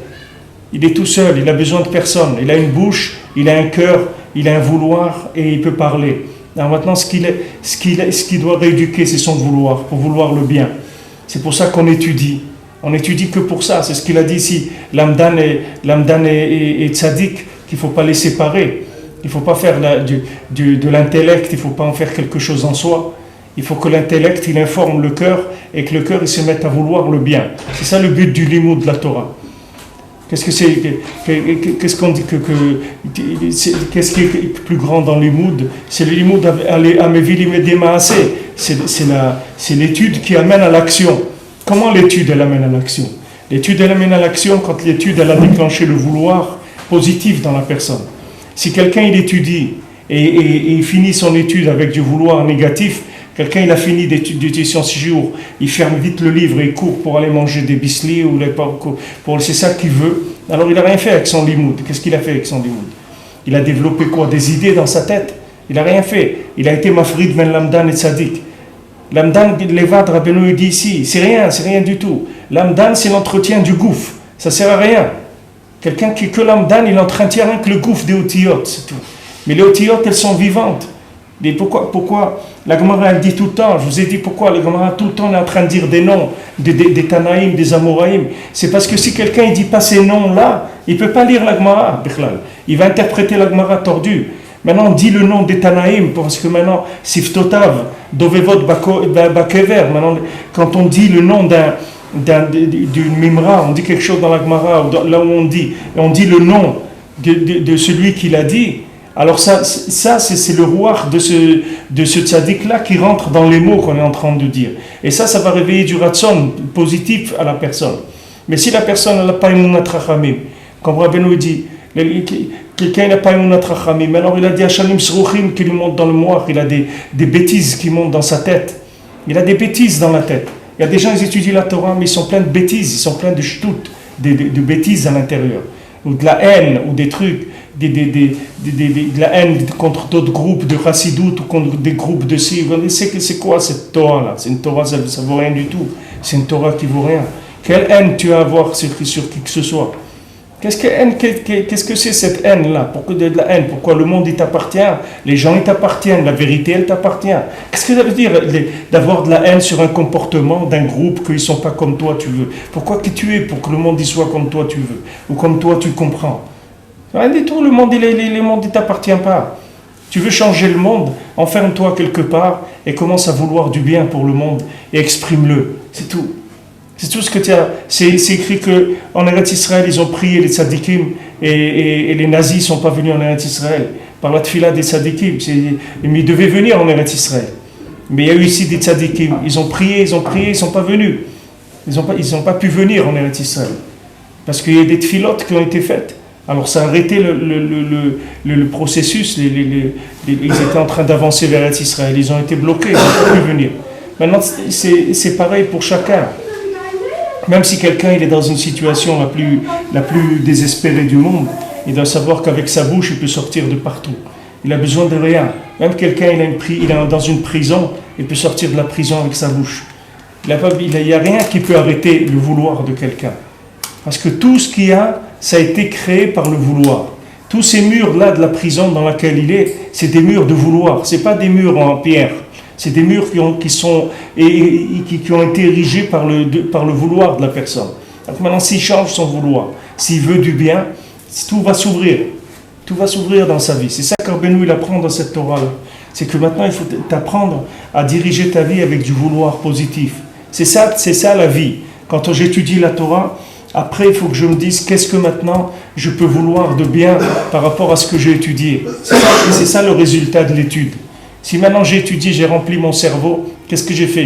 [SPEAKER 1] Il est tout seul, il a besoin de personne. Il a une bouche, il a un cœur, il a un vouloir et il peut parler. Alors maintenant, ce qu'il doit rééduquer, c'est son vouloir, pour vouloir le bien. C'est pour ça qu'on étudie. On n'étudie que pour ça. C'est ce qu'il a dit ici. L'amdan et tzaddik, qu'il ne faut pas les séparer. Il ne faut pas faire de l'intellect, il ne faut pas en faire quelque chose en soi. Il faut que l'intellect, il informe le cœur et que le cœur, il se mette à vouloir le bien. C'est ça le but du limoud de la Torah. Qu'est-ce qu'on dit qu'est-ce qui est plus grand dans le limoud? C'est le limoud à Mevilim et Demaasé. C'est l'étude qui amène à l'action. Comment l'étude, elle amène à l'action? L'étude, elle amène à l'action quand l'étude, elle a déclenché le vouloir positif dans la personne. Si quelqu'un, il étudie et il finit son étude avec du vouloir négatif, quelqu'un, il a fini d'étudier son 6 jours, il ferme vite le livre et il court pour aller manger des bislis ou c'est ça qu'il veut. Alors, il n'a rien fait avec son limoud. Qu'est-ce qu'il a fait avec son limoud? Il a développé quoi? Des idées dans sa tête. Il n'a rien fait. Il a été mafrid men lamdan et tzaddik. L'amdan, Levad, Rabbeinu dit ici, c'est rien du tout. L'amdan, c'est l'entretien du gouffre. Ça ne sert à rien. Quelqu'un qui que l'amdan, il entretient rien que le gouffre des otiyot, c'est tout. Mais les otiyot, elles sont vivantes. Mais pourquoi la Gemara elle dit tout le temps, je vous ai dit pourquoi la Gemara tout le temps est en train de dire des noms, des Tanaïm, des Amoraïm. C'est parce que si quelqu'un ne dit pas ces noms-là, il ne peut pas lire la Gemara, Bichlal. Il va interpréter la Gemara tordue. Maintenant, on dit le nom des Tanaïm, parce que maintenant, Siftotav, Dovevot Bakever, maintenant, quand on dit le nom d'une Mimra, on dit quelque chose dans la Gemara, là où on dit le nom de celui qui l'a dit. Alors ça c'est le rouach de ce tzaddik-là qui rentre dans les mots qu'on est en train de dire. Et ça va réveiller du ratson positif à la personne. Mais si la personne n'a pas Emunat Rachamim, comme Rabbeinu dit, quelqu'un n'a pas Emunat Rachamim, alors il a des Hashalim Srouchim qui lui montent dans le moire, il a des bêtises qui montent dans sa tête. Il a des bêtises dans la tête. Il y a des gens, ils étudient la Torah, mais ils sont pleins de bêtises, ils sont pleins de shtout, de bêtises à l'intérieur. Ou de la haine, ou des trucs, de la haine contre d'autres groupes de Chassidut ou contre des groupes de si. C'est quoi cette Torah-là? C'est une Torah, ça ne vaut rien du tout. C'est une Torah qui ne vaut rien. Quelle haine tu as à avoir sur qui que ce soit? Qu'est-ce que c'est cette haine-là? Pourquoi de la haine? Pourquoi le monde il t'appartient? Les gens ils t'appartiennent, la vérité elle t'appartient. Qu'est-ce que ça veut dire d'avoir de la haine sur un comportement d'un groupe qu'ils ne sont pas comme toi tu veux? Pourquoi que tu es pour que le monde y soit comme toi tu veux? Ou comme toi tu comprends? Rien du tout, le monde il t'appartient pas. Tu veux changer le monde, enferme-toi quelque part et commence à vouloir du bien pour le monde et exprime-le. C'est tout. C'est tout ce que tu as. C'est écrit qu'en Eretz Israël, ils ont prié les tzadikim et les nazis ne sont pas venus en Eretz Israël. Par la tfila des tzadikim. Mais ils devaient venir en Eretz Israël. Mais il y a eu ici des tzadikim. Ils ont prié, ils ne sont pas venus. Ils n'ont pas pu venir en Eretz Israël. Parce qu'il y a des tfilotes qui ont été faites. Alors ça a arrêté le processus. Ils étaient en train d'avancer vers Eretz Israël. Ils ont été bloqués, ils n'ont pas pu venir. Maintenant, c'est pareil pour chacun. Même si quelqu'un il est dans une situation la plus désespérée du monde, il doit savoir qu'avec sa bouche, il peut sortir de partout. Il a besoin de rien. Même quelqu'un, il est dans une prison, il peut sortir de la prison avec sa bouche. Il n'y a rien qui peut arrêter le vouloir de quelqu'un. Parce que tout ce qu'il y a, ça a été créé par le vouloir. Tous ces murs-là de la prison dans laquelle il est, c'est des murs de vouloir. Ce n'est pas des murs en pierre. C'est des murs qui ont été érigés par le vouloir de la personne. Donc maintenant, s'il change son vouloir, s'il veut du bien, tout va s'ouvrir. Tout va s'ouvrir dans sa vie. C'est ça qu'Arbenou il apprend dans cette Torah-là. C'est que maintenant, il faut t'apprendre à diriger ta vie avec du vouloir positif. C'est ça la vie. Quand j'étudie la Torah, après, il faut que je me dise qu'est-ce que maintenant je peux vouloir de bien par rapport à ce que j'ai étudié. C'est ça le résultat de l'étude. Si maintenant j'ai étudié, j'ai rempli mon cerveau, qu'est-ce que j'ai fait?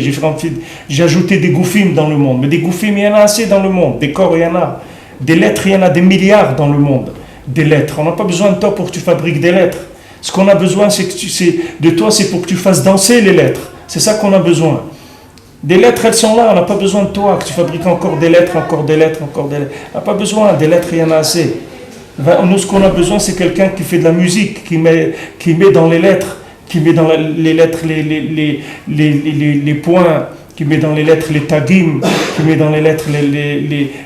[SPEAKER 1] J'ai ajouté des goufim dans le monde. Mais des goufim, il y en a assez dans le monde. Des corps, il y en a. Des lettres, il y en a des milliards dans le monde. Des lettres. On n'a pas besoin de toi pour que tu fabriques des lettres. Ce qu'on a besoin, de toi, c'est pour que tu fasses danser les lettres. C'est ça qu'on a besoin. Des lettres, elles sont là. On n'a pas besoin de toi, que tu fabriques encore des lettres, encore des lettres, encore des lettres. On n'a pas besoin. Des lettres, il y en a assez. Nous, ce qu'on a besoin, c'est quelqu'un qui fait de la musique, qui met dans les lettres, qui met dans les lettres les points, qui met dans les lettres les tagim, qui met dans les lettres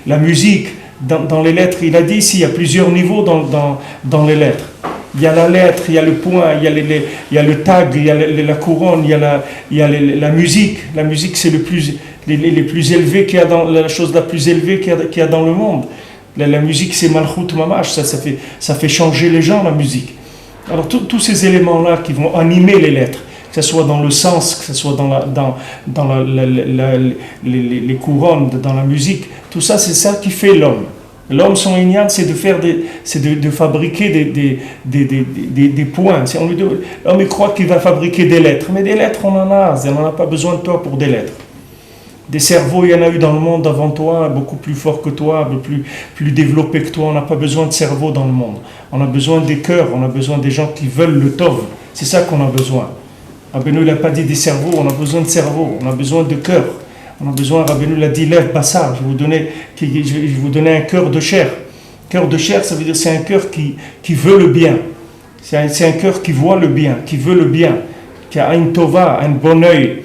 [SPEAKER 1] la musique. Dans les lettres, il a dit ici, il y a plusieurs niveaux dans les lettres. Il y a la lettre, il y a le point, il y a le tag, il y a la couronne, il y a la musique. La musique, c'est les plus élevés qu'il y a la chose la plus élevée qu'il y a dans le monde. La musique, c'est Malchut Mamash, ça fait changer les gens, la musique. Alors tous ces éléments-là qui vont animer les lettres, que ce soit dans le sens, que ce soit dans les couronnes, dans la musique, tout ça, c'est ça qui fait l'homme. L'homme, son ignan, c'est de fabriquer des points. L'homme, il croit qu'il va fabriquer des lettres. Mais des lettres, on en a pas besoin de toi pour des lettres. Des cerveaux, il y en a eu dans le monde avant toi, beaucoup plus forts que toi, plus développés que toi. On n'a pas besoin de cerveau dans le monde. On a besoin des cœurs, on a besoin des gens qui veulent le tov. C'est ça qu'on a besoin. Rabbeinu n'a pas dit des cerveaux, on a besoin de cerveau, on a besoin de cœur. On a besoin, Rabbeinu l'a dit, lève bassar, je vais vous donner un cœur de chair. Cœur de chair, ça veut dire c'est un cœur qui veut le bien. C'est un cœur qui voit le bien, qui veut le bien, qui a une tova, un bon œil,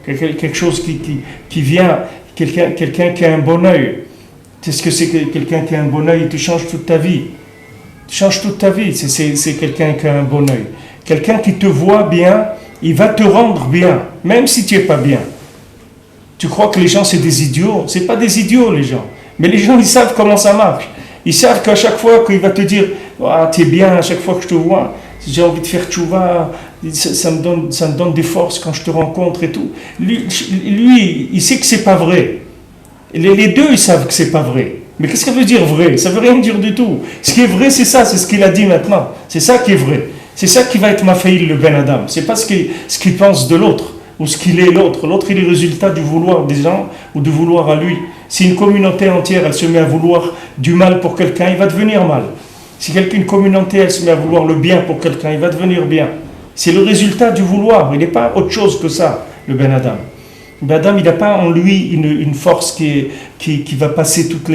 [SPEAKER 1] quelque chose qui vient, quelqu'un qui a un bon œil. Qu'est-ce que c'est que quelqu'un qui a un bon œil? Il te change toute ta vie. Il te change toute ta vie, c'est quelqu'un qui a un bon œil. Quelqu'un qui te voit bien, il va te rendre bien, même si tu n'es pas bien. Tu crois que les gens c'est des idiots? C'est pas des idiots les gens. Mais les gens ils savent comment ça marche. Ils savent qu'à chaque fois qu'il va te dire ah, tu es bien, à chaque fois que je te vois, j'ai envie de faire tchouva, ça me donne des forces quand je te rencontre et tout. Lui il sait que c'est pas vrai. Les deux ils savent que c'est pas vrai. Mais qu'est-ce que ça veut dire vrai? Ça veut rien dire du tout. Ce qui est vrai c'est ça, c'est ce qu'il a dit maintenant. C'est ça qui est vrai. C'est ça qui va être Mafaïl le Ben Adam. C'est pas ce qu'il pense de l'autre ou ce qu'il est l'autre. L'autre il est le résultat du vouloir des gens ou du vouloir à lui. Si une communauté entière elle se met à vouloir du mal pour quelqu'un, il va devenir mal. Si une communauté elle se met à vouloir le bien pour quelqu'un, il va devenir bien. C'est le résultat du vouloir. Il n'est pas autre chose que ça, le Ben Adam. Le Ben Adam, il n'a pas en lui une force qui va passer toutes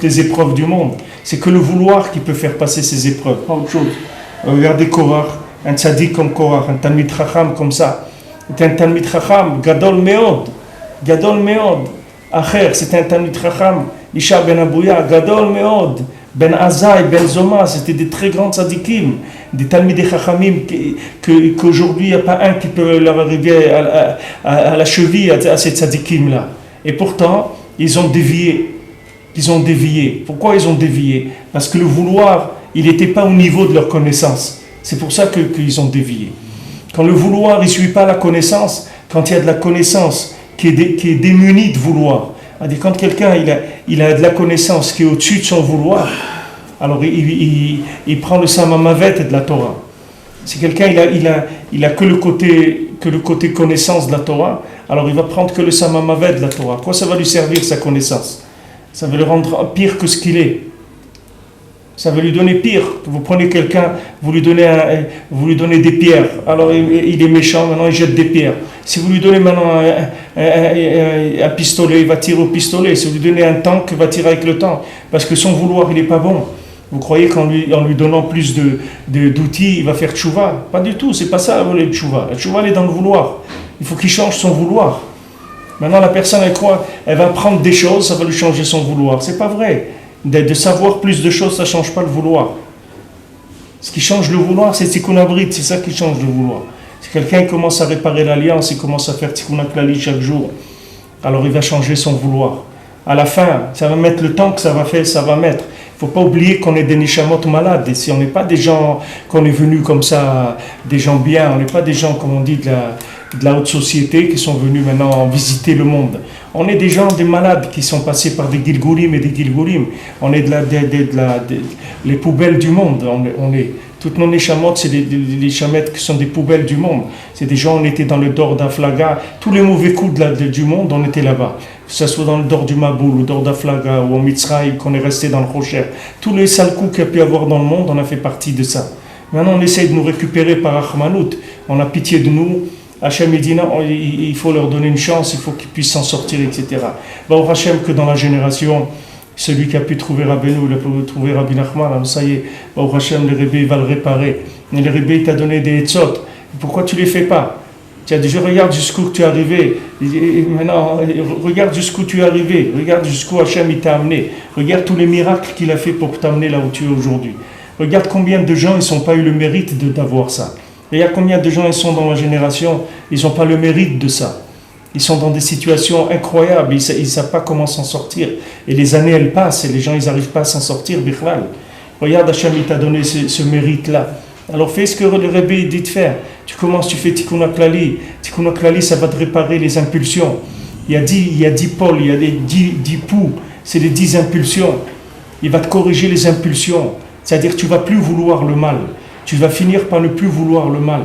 [SPEAKER 1] les épreuves du monde. C'est que le vouloir qui peut faire passer ces épreuves. Pas autre chose. Regardez Korach, un tzaddik comme Korach, un Talmid Chacham comme ça. C'est un Talmid Chacham, Gadol Meod. Acher, c'est un Talmid Chacham, Isha ben Abouya, Gadol Meod. Ben Azaï, Ben Zoma, c'était des très grands tzaddikim, des Talmidei Chachamim qu'aujourd'hui il n'y a pas un qui peut leur arriver à la cheville à ces tzaddikim-là. Et pourtant, ils ont dévié. Pourquoi ils ont dévié? Parce que le vouloir, il n'était pas au niveau de leur connaissance. C'est pour ça qu'ils ont dévié. Quand le vouloir ne suit pas la connaissance, quand il y a de la connaissance qui est démunie de vouloir, c'est-à-dire quand quelqu'un il a de la connaissance qui est au-dessus de son vouloir, alors il prend le samamavet de la Torah. Si quelqu'un il a que le côté connaissance de la Torah, alors il va prendre que le samamavet de la Torah. À quoi ça va lui servir sa connaissance? Ça va le rendre pire que ce qu'il est. Ça va lui donner pire. Vous prenez quelqu'un, vous lui donnez des pierres. Alors il est méchant, maintenant il jette des pierres. Si vous lui donnez maintenant un pistolet, il va tirer au pistolet. Si vous lui donnez un tank, il va tirer avec le tank. Parce que son vouloir, il n'est pas bon. Vous croyez qu'en lui donnant plus d'outils, il va faire tchouva? Pas du tout, c'est pas ça le tchouva. La tchouva, elle est dans le vouloir. Il faut qu'il change son vouloir. Maintenant, la personne, elle croit, elle va prendre des choses, ça va lui changer son vouloir. C'est pas vrai. De savoir plus de choses, ça ne change pas le vouloir. Ce qui change le vouloir, c'est Tikkun Abrit, c'est ça qui change le vouloir. Si quelqu'un commence à réparer l'alliance, il commence à faire Tikkun Klali chaque jour, alors il va changer son vouloir. À la fin, ça va mettre le temps que ça va mettre. Il ne faut pas oublier qu'on est des Nishamot malades. Et si on n'est pas des gens, qu'on est venus comme ça, des gens bien, on n'est pas des gens, comme on dit, de la haute société qui sont venus maintenant visiter le monde. On est des gens, des malades qui sont passés par des Gilgulim et des Gilgulim. On est les poubelles du monde. Toutes nos Neshamot, c'est les chamettes qui sont des poubelles du monde. C'est des gens, on était dans le Dor d'Aflaga. Tous les mauvais coups du monde, on était là-bas. Que ce soit dans le Dor du Maboul, le Dor d'Aflaga ou en Mitzraïm, qu'on est resté dans le Rocher. Tous les sales coups qu'il y a pu avoir dans le monde, on a fait partie de ça. Maintenant, on essaye de nous récupérer par Achmanout. On a pitié de nous. Hachem dit non, il faut leur donner une chance, il faut qu'ils puissent s'en sortir, etc. Baruch Hachem que dans la génération, celui qui a pu trouver Rabbeinu, il a pu trouver Rabbi Nachman, ça y est, Baruch Hachem, le Rebbe va le réparer. Et le Rebbe t'a donné des etzot. Pourquoi tu ne les fais pas? Tu as dit, je regarde jusqu'où tu es arrivé. Et maintenant, regarde jusqu'où tu es arrivé. Regarde jusqu'où Hachem il t'a amené. Regarde tous les miracles qu'il a fait pour t'amener là où tu es aujourd'hui. Regarde combien de gens ils n'ont pas eu le mérite d'avoir ça. Et il y a combien de gens ils sont dans la génération, ils n'ont pas le mérite de ça. Ils sont dans des situations incroyables, ils ne savent pas comment s'en sortir. Et les années, elles passent, et les gens, ils n'arrivent pas à s'en sortir, bichlal. Regarde, Hachem, il t'a donné ce mérite-là. Alors fais ce que le Rebbe dit de faire. Tu commences, tu fais Tikkun HaKlali. Tikkun HaKlali, ça va te réparer les impulsions. Il y a 10 pôles, il y a 10 poux, c'est les 10 impulsions. Il va te corriger les impulsions. C'est-à-dire que tu ne vas plus vouloir le mal. Tu vas finir par ne plus vouloir le mal.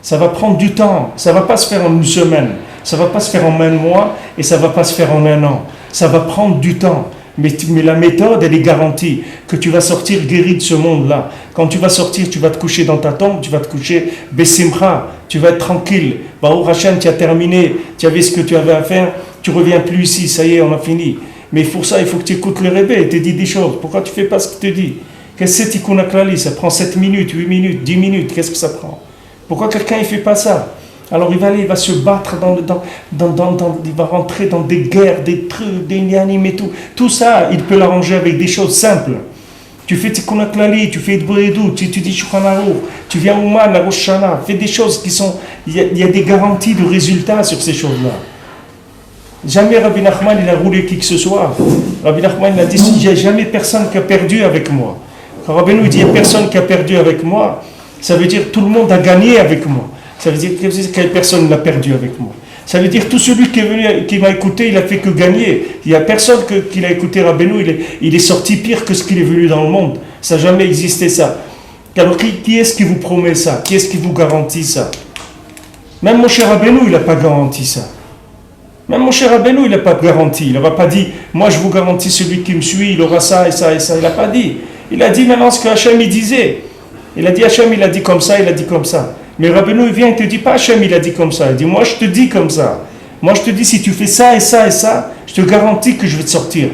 [SPEAKER 1] Ça va prendre du temps. Ça ne va pas se faire en une semaine. Ça ne va pas se faire en un mois et ça ne va pas se faire en un an. Ça va prendre du temps. Mais la méthode, elle est garantie que tu vas sortir guéri de ce monde-là. Quand tu vas sortir, tu vas te coucher dans ta tombe, tu vas te coucher Bessimcha, tu vas être tranquille. Baruch Hashem, tu as terminé, tu avais ce que tu avais à faire, tu ne reviens plus ici, ça y est, on a fini. Mais pour ça, il faut que tu écoutes le Rebbe, il te dit des choses. Pourquoi tu ne fais pas ce qu'il te dit? Qu'est-ce que c'est Tikkun HaKlali? Ça prend 7 minutes, 8 minutes, 10 minutes, qu'est-ce que ça prend? Pourquoi quelqu'un ne fait pas ça? Alors il va se battre, il va rentrer dans des guerres, des trucs, des nianim et tout. Tout ça, il peut l'arranger avec des choses simples. Tu fais Tikkun HaKlali, tu fais Idboredut, tu dis Shulchan Aruch, tu viens au Man, à Rosh Hashanah, fais des choses qui sont... Il y a des garanties de résultats sur ces choses-là. Jamais Rabbi Nachman il a roulé qui que ce soit. Rabbi Nachman il a dit, il n'y a jamais personne qui a perdu avec moi. Quand Rabbi nous dit, il n'y a personne qui a perdu avec moi, ça veut dire tout le monde a gagné avec moi. Ça veut dire que personne n'a perdu avec moi. Ça veut dire tout celui qui est venu, qui m'a écouté, il a fait que gagner. Il n'y a personne qui l'a écouté, Rabbeinu, il est sorti pire que ce qu'il est venu dans le monde. Ça n'a jamais existé ça. Alors qui est-ce qui vous promet ça? Qui est-ce qui vous garantit ça? Même mon cher Rabbeinu, il n'a pas garanti ça. Même mon cher Rabbeinu, il n'a pas garanti. Il n'aura pas dit, moi je vous garantis celui qui me suit, il aura ça et ça et ça. Il n'a pas dit. Il a dit maintenant ce que Hachem il disait. Il a dit Hachem, il a dit comme ça, il a dit comme ça. Mais Rabbeinu, il vient, il te dit pas Hachem, il a dit comme ça. Il dit, moi je te dis comme ça. Moi je te dis, si tu fais ça et ça et ça, je te garantis que je vais te sortir.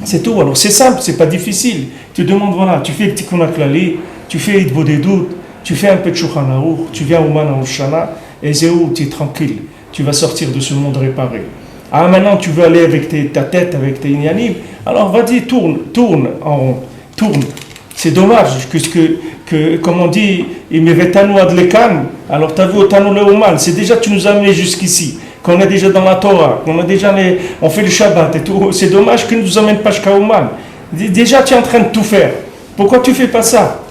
[SPEAKER 1] C'est tout. Alors c'est simple, c'est pas difficile. Tu demandes, voilà, tu fais le Tikkun HaKlali, tu fais Idboredut, tu fais un peu de Shulchan Aruch, tu viens au Man à Rosh Hashanah, et c'est où tu es tranquille. Tu vas sortir de ce monde réparé. Ah, maintenant tu veux aller avec ta tête, avec tes inyanim, alors vas-y, tourne en rond, tourne. C'est dommage que comme on dit, Imevetanu adlekan, alors tu as vu Otanu Leoman, c'est déjà tu nous as amenés jusqu'ici, qu'on est déjà dans la Torah, on fait le Shabbat et tout, c'est dommage que ne nous amène pas jusqu'à Oman. Déjà tu es en train de tout faire, pourquoi tu ne fais pas ça?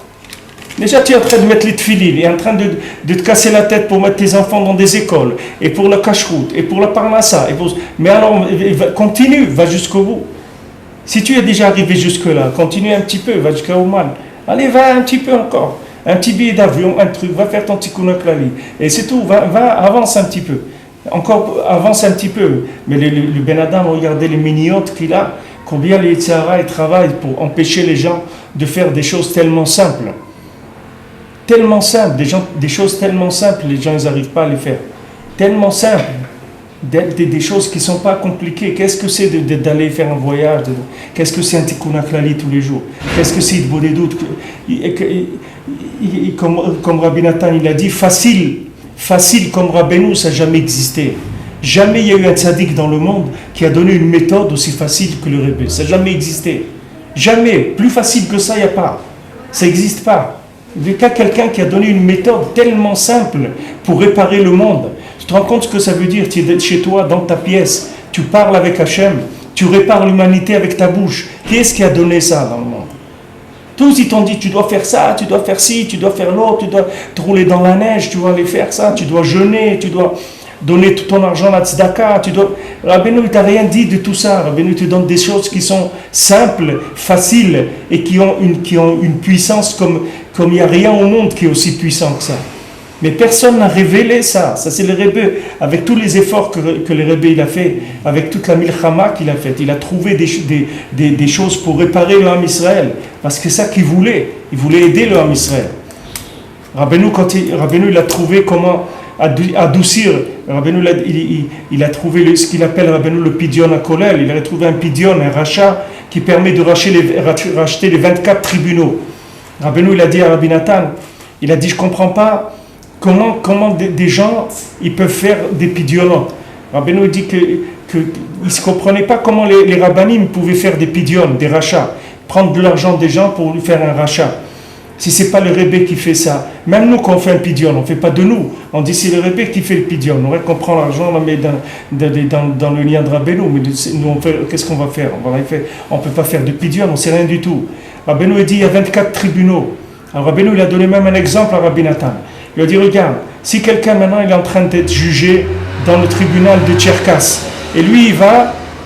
[SPEAKER 1] Déjà tu es en train de mettre les tefilines, et en train de te casser la tête pour mettre tes enfants dans des écoles, et pour la cache-route, et pour la parnassa, mais alors continue, va jusqu'au bout. Si tu es déjà arrivé jusque-là, continue un petit peu, va jusqu'à Oman. Allez, va un petit peu encore. Un petit billet d'avion, un truc, va faire ton Tikkun HaKlali. Et c'est tout, avance un petit peu. Encore, avance un petit peu. Mais le Ben Adam, regardez les miniotes qu'il a, combien les Yitzhara travaillent pour empêcher les gens de faire des choses tellement simples. Tellement simples, des choses tellement simples, les gens ils n'arrivent pas à les faire. Tellement simples. Des choses qui ne sont pas compliquées. Qu'est-ce que c'est d'aller faire un voyage? Qu'est-ce que c'est un Tikkun HaKlali tous les jours? Qu'est-ce que c'est Idboredut? Comme Rabbi Nathan il a dit, facile comme Rabbeinu, ça n'a jamais existé. Jamais il y a eu un tzaddik dans le monde qui a donné une méthode aussi facile que le Rebbe. Ça n'a jamais existé. Jamais. Plus facile que ça, il n'y a pas. Ça n'existe pas. Il y a quelqu'un qui a donné une méthode tellement simple pour réparer le monde. Tu te rends compte ce que ça veut dire? Tu es chez toi, dans ta pièce, tu parles avec Hachem, tu répares l'humanité avec ta bouche. Qui est-ce qui a donné ça dans le monde? Tous ils t'ont dit, tu dois faire ça, tu dois faire ci, tu dois faire l'autre, tu dois te rouler dans la neige, tu dois aller faire ça, tu dois jeûner, tu dois donner tout ton argent à la tzedaka, Rabbeinu il t'a rien dit de tout ça. Rabbeinu te donne des choses qui sont simples, faciles et qui ont une puissance comme il n'y a rien au monde qui est aussi puissant que ça. Mais personne n'a révélé ça. Ça c'est le Rebbe, avec tous les efforts que le Rebbe il a fait, avec toute la milchama qu'il a faite. Il a trouvé des choses pour réparer le Ham Israël. Parce que c'est ça qu'il voulait. Il voulait aider le Ham Israël. Rabbeinu, il a trouvé comment adoucir. Rabbeinu, il a trouvé ce qu'il appelle Rabbeinu le Pidyon à Kolel. Il a trouvé un Pidyon, un rachat, qui permet de racheter les 24 tribunaux. Rabbeinu, il a dit à Rabbi Nathan, il a dit, je ne comprends pas comment des gens ils peuvent faire des pidionotes. Rabbeinu dit qu'il ne se comprenait pas comment les rabbanim pouvaient faire des pidiones, des rachats, prendre de l'argent des gens pour lui faire un rachat. Si ce n'est pas le Rebbe qui fait ça, même nous quand on fait un pidion, on ne fait pas de nous, on dit c'est le Rebbe qui fait le pidion. On prend l'argent, on le met dans le lien de Rabbeinu, mais nous qu'est-ce qu'on va faire? On ne peut pas faire de pidion, on ne sait rien du tout. Rabbeinu dit il y a 24 tribunaux. Alors Rabbeinu il a donné même un exemple à Rabbi Nathan. Il a dit regarde, si quelqu'un maintenant il est en train d'être jugé dans le tribunal de Tcherkass, et lui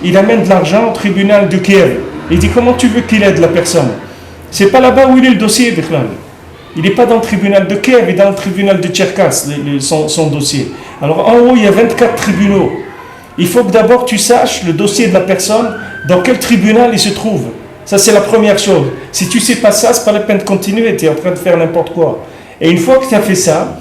[SPEAKER 1] il amène de l'argent au tribunal de Kiev, il dit comment tu veux qu'il aide la personne? C'est pas là-bas où il est le dossier, il n'est pas dans le tribunal de Kiev, il est dans le tribunal de Tcherkass, son dossier. Alors en haut il y a 24 tribunaux. Il faut que d'abord tu saches le dossier de la personne, dans quel tribunal il se trouve. Ça c'est la première chose. Si tu ne sais pas ça, c'est pas la peine de continuer, tu es en train de faire n'importe quoi. Et une fois que tu as fait ça,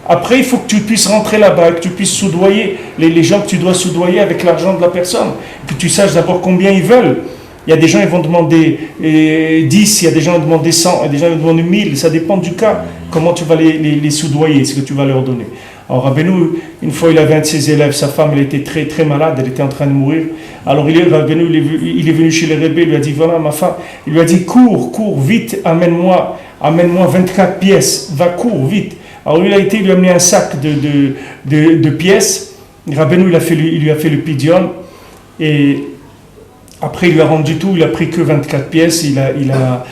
[SPEAKER 1] après il faut que tu puisses rentrer là-bas, que tu puisses soudoyer les gens que tu dois soudoyer avec l'argent de la personne, que tu saches d'abord combien ils veulent. Il y a des gens qui vont demander 10, il y a des gens qui vont demander 100, il y a des gens qui vont demander 1000, ça dépend du cas, comment tu vas les soudoyer, ce que tu vas leur donner. Alors Rabbeinu, une fois il avait un de ses élèves, sa femme elle était très très malade, elle était en train de mourir. Alors Rabbeinu il est venu chez les Rebbe, il lui a dit voilà ma femme, il lui a dit cours vite, amène-moi 24 pièces, va cours vite. Alors il lui a amené un sac de pièces. Rabbeinu il lui a fait le pidyon et après il lui a rendu tout, il a pris que 24 pièces, il a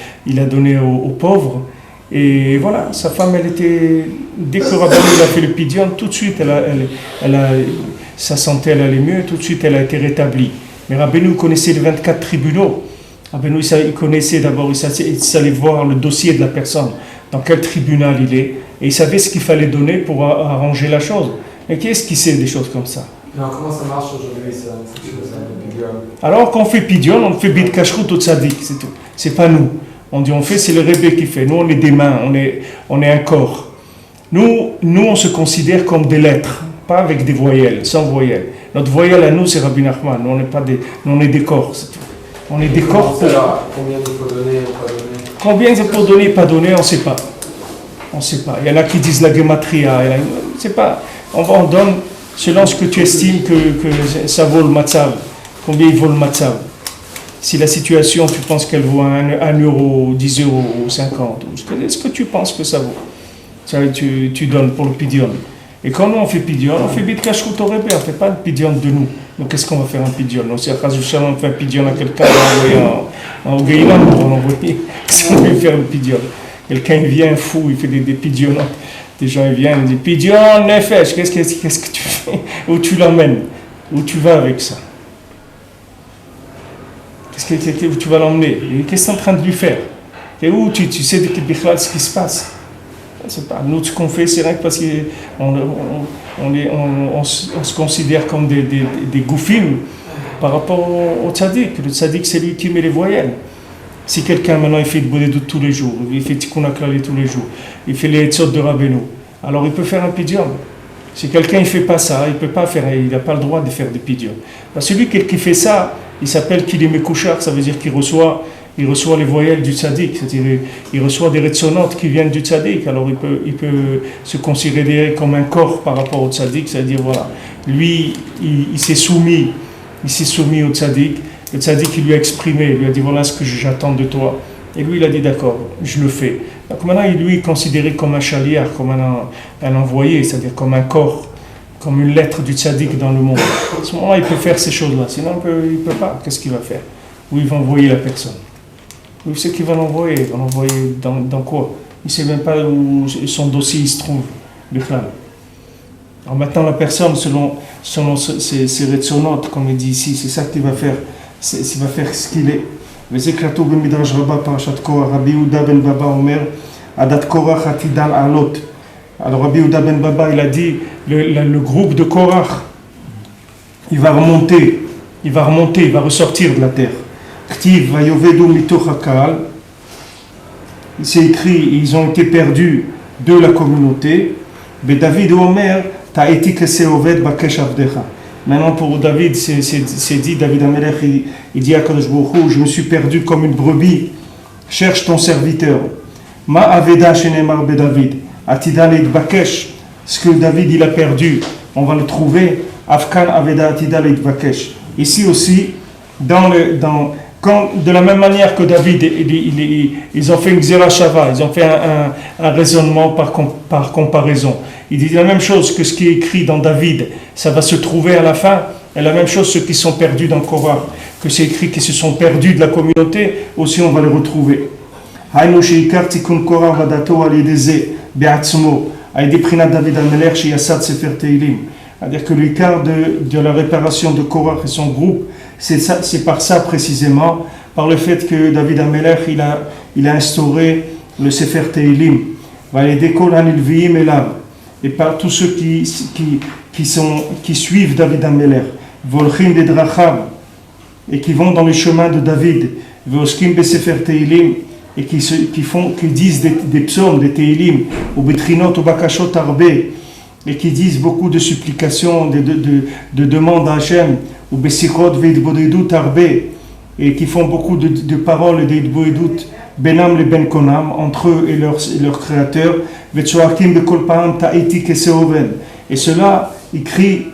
[SPEAKER 1] donné aux pauvres. Et voilà, sa femme, elle était, dès que Rabbeinu a fait le pidyon, tout de suite, sa santé elle allait mieux, tout de suite elle a été rétablie. Mais Rabbeinu connaissait les 24 tribunaux. Rabbeinu il connaissait d'abord, il savait voir le dossier de la personne, dans quel tribunal il est, et il savait ce qu'il fallait donner pour arranger la chose. Mais qui est-ce qui sait des choses comme ça?
[SPEAKER 2] Alors comment ça marche aujourd'hui, ça, le pidyon?
[SPEAKER 1] Alors quand on fait pidyon, on fait bid kashrut au tzadik, c'est tout. C'est pas nous. On dit on fait, c'est le Rebbe qui fait. Nous on est des mains, on est un corps. Nous on se considère comme des lettres, pas avec des voyelles, sans voyelles. Notre voyelle à nous c'est Rabbi Nachman. Nous on est des corps, c'est tout. On est des corps.
[SPEAKER 2] Combien il faut donner ou pas donner?
[SPEAKER 1] Combien il faut donner, pas donner, on ne sait pas. On ne sait pas. Il y en a qui disent la gematria. C'est pas. On donne selon ce que tu estimes que ça vaut le matzav. Combien il vaut le matzav? Si la situation, tu penses qu'elle vaut 1 euro, 10 euros, 50, est-ce que tu penses que ça vaut? Ça, tu donnes pour le pidyon. Et quand nous on fait pidyon, on fait bid kashrut au Rebbe, on ne fait pas le pidyon de nous. Donc qu'est-ce qu'on va faire un pidyon? Donc si on fait un pidyon à quelqu'un, on va envoyer en Ogueïla, on va envoyer, qu'est-ce qu'on va faire un pidyon? Quelqu'un il vient fou, il fait des pidyons. Des gens ils viennent, ils disent pidyon, nefesh, qu'est-ce que tu fais? Où tu l'emmènes? Où tu vas avec ça? Où tu vas l'emmener? Qu'est-ce que tu es en train de lui faire? Et où tu sais de ce qui se passe? C'est pas nous ce qu'on fait, c'est rien que parce qu'on se considère comme des goufim par rapport au tzaddik. Le tzaddik c'est lui qui met les voyelles. Si quelqu'un maintenant il fait de bodédout tous les jours, il fait tikkun haklali tous les jours, il fait les etzot de Rabbeinu, alors il peut faire un pidyon. Si quelqu'un il fait pas ça, il peut pas faire, il n'a pas le droit de faire des pidyons. Celui qui fait ça, il s'appelle qu'il est mekouchar, ça veut dire qu'il reçoit les voyelles du tzaddik, c'est-à-dire il reçoit des retsonotes qui viennent du tzaddik, alors il peut se considérer comme un corps par rapport au tzaddik, c'est-à-dire voilà, lui il s'est soumis au tzaddik, le tzaddik il lui a exprimé, il lui a dit voilà ce que j'attends de toi, et lui il a dit d'accord, je le fais. Donc maintenant lui est considéré comme un chaliar, comme un envoyé, c'est-à-dire comme un corps, comme une lettre du tzaddik dans le monde. À ce moment-là il peut faire ces choses-là, sinon il peut pas, qu'est-ce qu'il va faire? Où il va envoyer la personne? Où c'est qu'il va l'envoyer? Il va l'envoyer dans quoi? Il ne sait même pas où son dossier il se trouve, le flamme. Alors maintenant la personne, selon ses retsonotes, comme il dit ici, c'est ça qu'il va faire, il va faire ce qu'il est. וזה במדרש רבה פרשת קורח, רבי יהודה בן בבא אומר, עדת קורח עתידן לעלות. Alors Rabbi Yehuda ben Baba, il a dit, le groupe de Korach, il va remonter, il va ressortir de la terre. Ktiv vayovedu mitoch hakal. C'est écrit, ils ont été perdus de la communauté. Mais David Omer, ta eti keseoved bakesh avdecha. Maintenant pour David, c'est dit, David Amelech, il dit à Kadosh Baruch Hu, je me suis perdu comme une brebis, cherche ton serviteur. Ma aveda shenemar be David, atidan et bakesh, ce que David il a perdu, on va le trouver. Afkan aveda atidan et bakesh. Ici aussi, de la même manière que David, ils ont fait une Xera Shava, ils ont fait un raisonnement par comparaison. Il dit la même chose que ce qui est écrit dans David, ça va se trouver à la fin, et la même chose ceux qui sont perdus dans Korach, que c'est écrit qu'ils se sont perdus de la communauté, aussi on va les retrouver. C'est-à-dire que l'écart de la réparation de Korach et son groupe, c'est par ça précisément, par le fait que David Amelech il a instauré le Sefer Teilim, et par tous ceux qui suivent David Amelech, Volchim de Dracham, et qui vont dans les chemins de David, Voskim be Sefer Teilim, et qui disent des psaumes, des Teilim, ou Betrinot ou Bakashot Arbe, et qui disent beaucoup de supplications, de demandes à Hachem, ou Besichot ve'idbodedut arbe, et qui font beaucoup de paroles et d'idbodedut, benam le ben konam, entre eux et leur créateur, ve'tzoakim bekol pa'am ta'iti keseoven, Et cela, il crie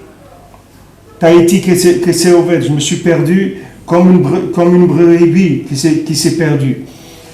[SPEAKER 1] Tahiti que c'est Oved, je me suis perdu comme une brebis qui s'est perdue.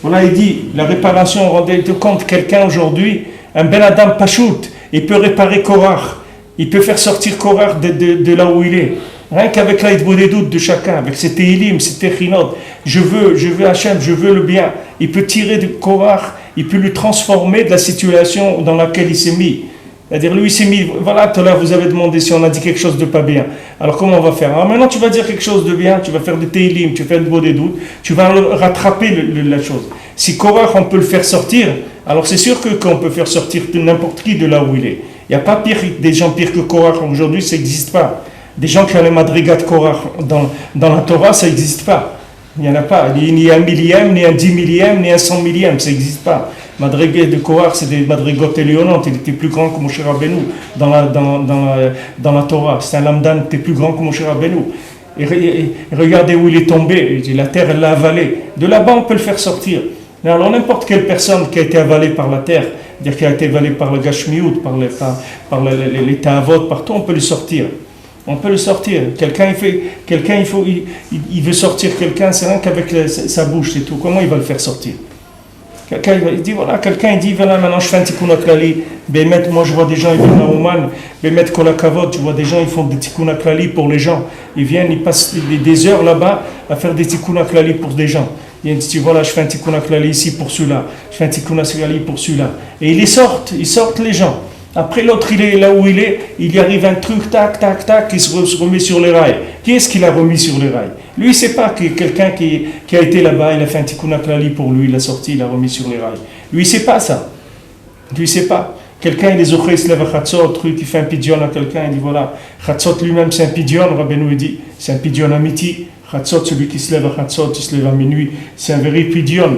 [SPEAKER 1] Voilà, il dit la réparation, rendez-vous compte, quelqu'un aujourd'hui, un Ben Adam Pachout, il peut réparer Korach, il peut faire sortir Korach de là où il est. Rien qu'avec l'aïd-bodédout de chacun, avec ses téhilim, ses techinot, je veux Hachem, je veux le bien. Il peut tirer de Korach, il peut lui transformer de la situation dans laquelle il s'est mis. C'est-à-dire, lui, il s'est mis, voilà, tout à l'heure, vous avez demandé si on a dit quelque chose de pas bien. Alors, comment on va faire? Alors, maintenant, tu vas dire quelque chose de bien, tu vas faire des téhilim, tu vas faire de bodédout, tu vas rattraper la chose. Si Korach, on peut le faire sortir, alors c'est sûr qu'on peut faire sortir n'importe qui de là où il est. Il n'y a pas des gens pires que Korach aujourd'hui, ça n'existe pas. Des gens qui ont les madrigas de Korach dans la Torah, ça n'existe pas. Il n'y en a pas. Ni un millième, ni un 10 millième, ni un 100 millième, ça n'existe pas. Madrigas de Korach, c'est des madrigotes éléonantes. Il était plus grand que Moshe Rabbeinu dans la Torah. C'est un lamdan qui était plus grand que Moshe Rabbeinu. Et regardez où il est tombé. La terre, elle l'a avalé. De là-bas, on peut le faire sortir. Alors, n'importe quelle personne qui a été avalée par la terre, c'est-à-dire qui a été avalée par le Gashmiout, par les Ta'avot, partout, on peut le sortir. On peut le sortir. Quelqu'un il veut sortir quelqu'un, c'est rien qu'avec sa bouche, c'est tout. Comment il va le faire sortir? Quelqu'un il dit voilà, voilà, maintenant je fais un tikkun klali. Moi je vois des gens, ils viennent à Oman, kolakavot, je vois des gens, ils font des tikkun klali pour les gens. Ils passent des heures là-bas à faire des tikkun klali pour des gens. Ils disent voilà, je fais un tikkun klali ici pour celui-là, je fais un tikkun klali pour celui-là. Et ils sortent les gens. Après l'autre, il est là où il est, il y arrive un truc, tac, tac, tac, qui se remet sur les rails. Qui est-ce qui l'a remis sur les rails? Lui, il ne sait pas que quelqu'un qui a été là-bas, il a fait un tikkun klali pour lui, il l'a sorti, il l'a remis sur les rails. Lui, il ne sait pas ça. Lui, il ne sait pas. Quelqu'un, il est zoché, il se lève à Chatzot, il fait un pidyon à quelqu'un, il dit voilà, Chatzot lui-même, c'est un pidyon, Rabbeinu dit, c'est un pidyon amiti. Chatzot, celui qui se lève à Chatzot, il se lève à minuit, c'est un vrai pidyon.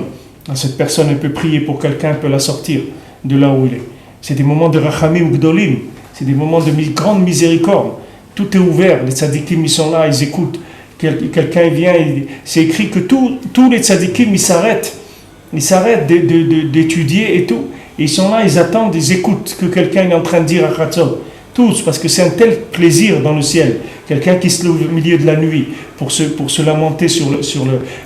[SPEAKER 1] Cette personne, elle peut prier pour quelqu'un, elle peut la sortir de là où il est. C'est des moments de rachamim gdolim, c'est des moments de grande miséricorde. Tout est ouvert, les tzadikim ils sont là, ils écoutent. Quelqu'un vient, c'est écrit que tous les tzadikim ils s'arrêtent d'étudier et tout. Et ils sont là, ils attendent, ils écoutent que quelqu'un est en train de dire à Chatzot. Tous, parce que c'est un tel plaisir dans le ciel. Quelqu'un qui se lève au milieu de la nuit pour se lamenter sur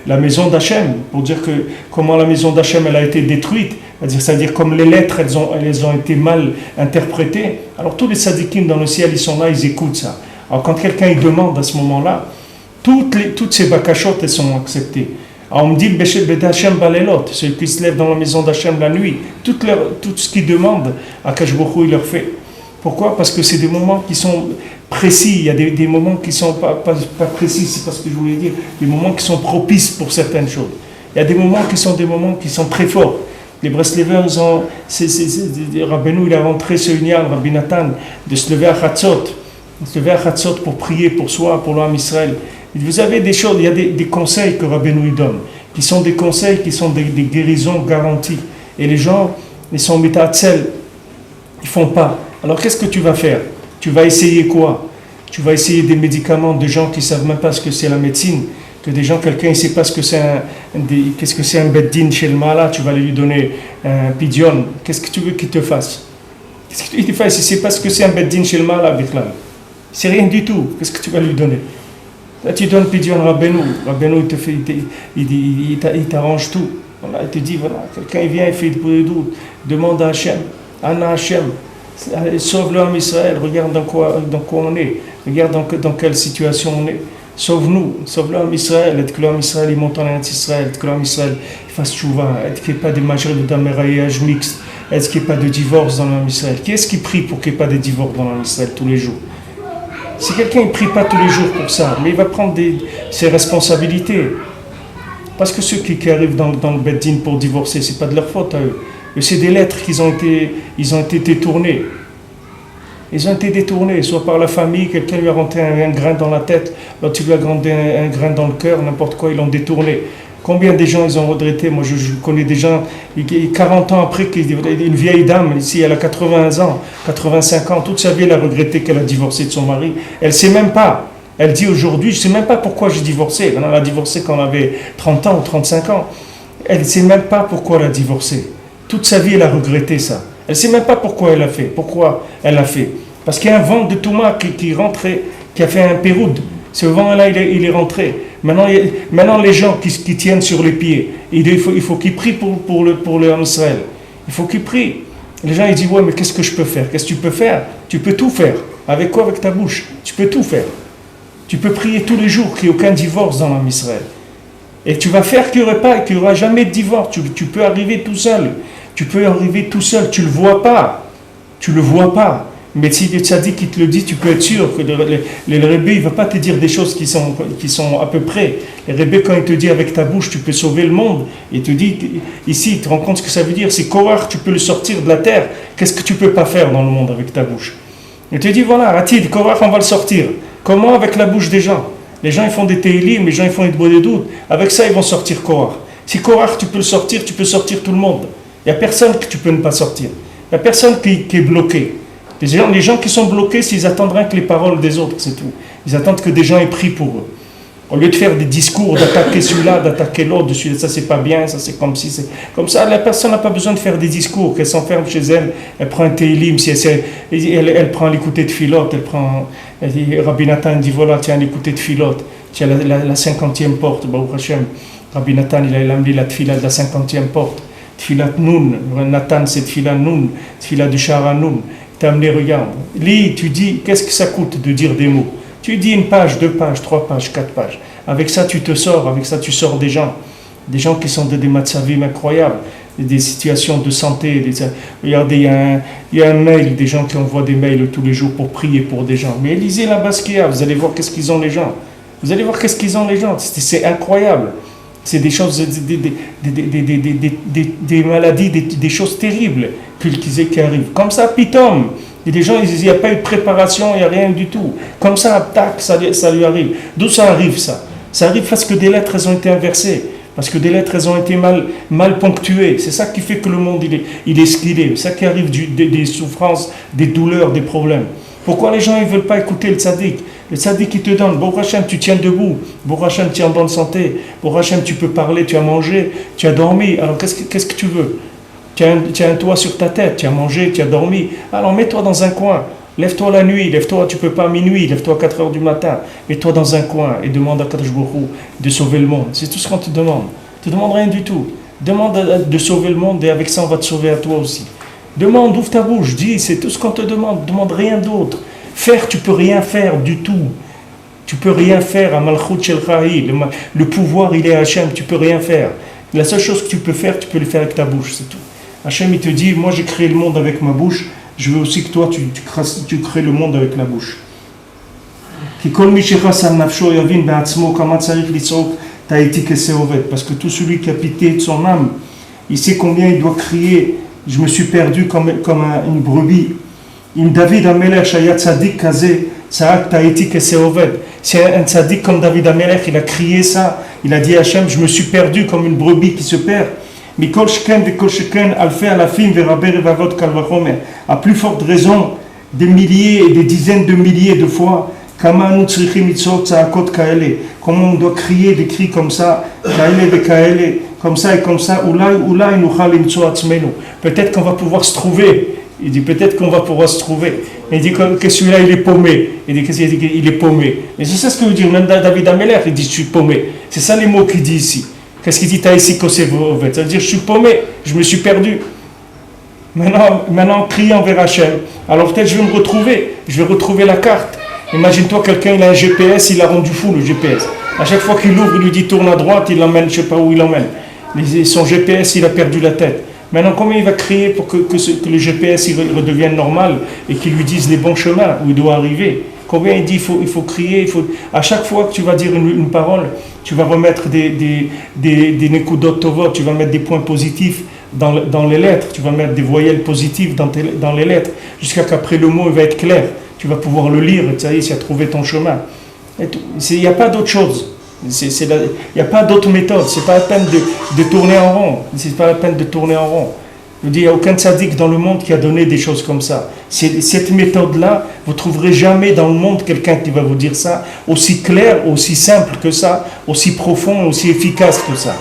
[SPEAKER 1] la maison d'Hachem, pour dire que comment la maison d'Hachem elle a été détruite. C'est-à-dire comme les lettres elles ont été mal interprétées. Alors tous les tzadikim dans le ciel ils sont là, ils écoutent ça. Alors quand quelqu'un il demande à ce moment-là, toutes ces bakashot elles sont acceptées. Alors on me dit B'Hashem Hachem balelot, celui qui se lève dans la maison d'Hachem la nuit, tout ce qu'il demande à Kadosh Baruch Hu, il leur fait. Pourquoi? Parce que c'est des moments qui sont précis. Il y a des moments qui ne sont pas précis, c'est pas ce que je voulais dire. Des moments qui sont propices pour certaines choses. Il y a des moments qui sont très forts. Les Breslevers, Rabbeinu, il a rentré ce union, Rabbi Nathan, de se lever à Chatzot, pour prier pour soi, pour l'homme Israël. Vous avez des choses, il y a des conseils que Rabbeinu donne, qui sont des conseils, qui sont des guérisons garanties. Et les gens, ils sont métatzel, ils ne font pas. Alors qu'est-ce que tu vas faire? Tu vas essayer quoi? Tu vas essayer des médicaments de gens qui ne savent même pas ce que c'est la médecine, que quelqu'un ne sait pas ce que c'est qu'est-ce que c'est un beddin chez le malade, tu vas lui donner un pidyon. Qu'est-ce que tu veux qu'il te fasse? Qu'est-ce que tu te fasses? Il ne sait pas ce que c'est un beddin chez le malade, c'est rien du tout. Qu'est-ce que tu vas lui donner? Là, tu donnes pidyon Rabbeinu. Rabbeinu, il t'arrange tout. Voilà, il te dit, voilà, quelqu'un vient, il fait de doute, demande à Hachem, Anna Hachem, sauve l'homme Israël, regarde dans quoi on est, regarde dans quelle situation on est. Sauve-nous, sauve l'homme Israël, que l'homme Israël il monte en Israël, que l'homme Israël fasse tchouva, qu'il n'y ait pas de majorité d'amériage mixte, qu'il n'y ait pas de divorce dans l'homme Israël. Qui est-ce qui prie pour qu'il n'y ait pas de divorce dans l'homme Israël tous les jours? Si quelqu'un ne prie pas tous les jours pour ça, mais il va prendre ses responsabilités. Parce que ceux qui arrivent dans le beddin pour divorcer, ce n'est pas de leur faute à eux. C'est des lettres ils ont été détournées. Ils ont été détournés, soit par la famille, quelqu'un lui a rentré un grain dans la tête, l'autre lui a rentré un grain dans le cœur, n'importe quoi, ils l'ont détourné. Combien de gens ils ont regretté? Moi je connais des gens, 40 ans après, une vieille dame, ici elle a 80 ans, 85 ans, toute sa vie elle a regretté qu'elle a divorcé de son mari. Elle ne sait même pas. Elle dit aujourd'hui, je ne sais même pas pourquoi j'ai divorcé. Elle a divorcé quand elle avait 30 ans ou 35 ans. Elle ne sait même pas pourquoi elle a divorcé. Toute sa vie elle a regretté ça. Elle ne sait même pas pourquoi elle l'a fait. Parce qu'il y a un vent de Touma qui rentrait, qui a fait un péroud. Ce vent-là, il est rentré. Maintenant, les gens qui tiennent sur les pieds, il faut qu'ils prient pour le Ham Israël. Il faut qu'ils prient. Les gens, ils disent, ouais, mais qu'est-ce que je peux faire? Qu'est-ce que tu peux faire? Tu peux tout faire. Avec quoi? Avec ta bouche. Tu peux tout faire. Tu peux prier tous les jours qu'il n'y ait aucun divorce dans l'Am Israël. Et tu vas faire qu'il n'y aura jamais de divorce. Tu peux arriver tout seul. Tu peux arriver tout seul. Tu ne le vois pas. Tu ne le vois pas. Mais si le tzaddik qui te le dit, tu peux être sûr que le Rebbe, il ne va pas te dire des choses qui sont à peu près. Le Rebbe, quand il te dit avec ta bouche, tu peux sauver le monde, il te dit, ici, tu te rends compte ce que ça veut dire, c'est Korach, tu peux le sortir de la terre. Qu'est-ce que tu ne peux pas faire dans le monde avec ta bouche? Il te dit, voilà, Atid, Korach, on va le sortir. Comment? Avec la bouche des gens. Les gens, ils font des télim, les gens, ils font des doutes. Avec ça, ils vont sortir Korach. Si Korach, tu peux le sortir, tu peux sortir tout le monde. Il n'y a personne que tu peux ne pas sortir. Il n'y a personne qui est bloqué. Les gens qui sont bloqués, s'ils attendent rien que les paroles des autres, c'est tout. Ils attendent que des gens aient pris pour eux. Au lieu de faire des discours, d'attaquer celui-là, d'attaquer l'autre, ça c'est pas bien, ça c'est comme si, c'est comme ça. La personne n'a pas besoin de faire des discours, qu'elle s'enferme chez elle, elle prend un télim, elle prend l'écouté de Philote, Rabbi Nathan dit voilà, tiens, l'écouté de Philote, tiens, la 50e porte, Baruch Hashem, Rabbi Nathan, il a amené la tfila de la 50e porte, tfilat Noun, Nathan c'est tfila Noun, tfila de Shara Noun. T'as amené, regarde, lis, tu dis, qu'est-ce que ça coûte de dire des mots? Tu dis une page, 2 pages, 3 pages, 4 pages. Avec ça, tu te sors, avec ça, tu sors des gens qui sont des matzavim incroyables, des situations de santé. Regardez, il y a un mail, des gens qui envoient des mails tous les jours pour prier pour des gens. Mais lisez la Basquiat, vous allez voir qu'est-ce qu'ils ont les gens. Vous allez voir qu'est-ce qu'ils ont les gens. C'est incroyable. C'est des choses, des maladies, des choses terribles qui arrivent. Comme ça, pitom. Il y a des gens, il n'y a pas eu de préparation, il n'y a rien du tout. Comme ça, tac, ça lui arrive. D'où ça arrive ça? Ça arrive parce que des lettres, elles ont été inversées. Parce que des lettres, elles ont été mal ponctuées. C'est ça qui fait que le monde, il est ce qu'il est. C'est ça qui arrive des souffrances, des douleurs, des problèmes. Pourquoi les gens ne veulent pas écouter le tzaddik? Le tzaddik qui te donne, Baruch Hashem, tu tiens debout. Baruch Hashem, tu es en bonne santé. Baruch Hashem, tu peux parler, tu as mangé, tu as dormi. Alors qu'est-ce que tu veux? Tu as un toit sur ta tête, tu as mangé, tu as dormi. Alors mets-toi dans un coin. Lève-toi la nuit, tu peux pas à minuit, lève-toi à 4 heures du matin. Mets-toi dans un coin et demande à Kadosh Baruch Hu de sauver le monde. C'est tout ce qu'on te demande. Tu ne demandes rien du tout. Demande de sauver le monde et avec ça, on va te sauver à toi aussi. Demande, ouvre ta bouche, dis, c'est tout ce qu'on te demande. Demande rien d'autre. Faire, tu peux rien faire du tout. Tu peux rien faire à Malchut Shel Chahi. Le pouvoir, il est à Hachem, tu peux rien faire. La seule chose que tu peux faire, tu peux le faire avec ta bouche, c'est tout. Hachem, il te dit, moi j'ai créé le monde avec ma bouche, je veux aussi que toi, tu crées le monde avec la bouche. Parce que tout celui qui a pitié de son âme, il sait combien il doit crier. Je me suis perdu comme une brebis. David Amelech Shayat Tzadik Kazé, Tzaak Taïti Keseoved. Si un tzadik comme David Amelech, il a crié ça, il a dit à Hachem, je me suis perdu comme une brebis qui se perd. Mikol Sheken Vekol Sheken Alfei Alafim Veraber Revavot Kal Vachomer. À plus forte raison, des milliers et des dizaines de milliers de fois, Kama Anu Tzrichim Mitzot Tzaakot Kaele. Comment on doit crier des cris comme ça, Kaele Vekaele, comme ça et comme ça, Ulai Nuchal Imtso Atzmenu. Peut-être qu'on va pouvoir se trouver. Il dit peut-être qu'on va pouvoir se trouver. Il dit que celui-là il est paumé. Il dit qu'il est paumé. Mais c'est ça ce que veut dire même David Amelech. Il dit je suis paumé. C'est ça les mots qu'il dit ici. Qu'est-ce qu'il dit Taïsi Kosevovet? Ça veut dire je suis paumé, je me suis perdu. Maintenant crie envers Hachem. Alors peut-être je vais me retrouver. Je vais retrouver la carte. Imagine-toi quelqu'un il a un GPS, il a rendu fou le GPS. À chaque fois qu'il ouvre, il lui dit tourne à droite, il l'emmène, je ne sais pas où il l'emmène. Son GPS il a perdu la tête. Maintenant, combien il va crier pour que le GPS il redevienne normal et qu'il lui dise les bons chemins où il doit arriver? Combien il dit il faut crier, à chaque fois que tu vas dire une parole, tu vas remettre des nekudot tovot, tu vas mettre des points positifs dans les lettres, tu vas mettre des voyelles positives dans les lettres, jusqu'à qu'après le mot il va être clair. Tu vas pouvoir le lire et ça y est, tu as trouvé ton chemin. Il n'y a pas d'autre chose. Il n'y a pas d'autre méthode, c'est pas la peine de tourner en rond. C'est pas la peine de tourner en rond. Je dis, il n'y a aucun tzaddik dans le monde qui a donné des choses comme ça. Cette méthode-là, vous ne trouverez jamais dans le monde quelqu'un qui va vous dire ça, aussi clair, aussi simple que ça, aussi profond, aussi efficace que ça.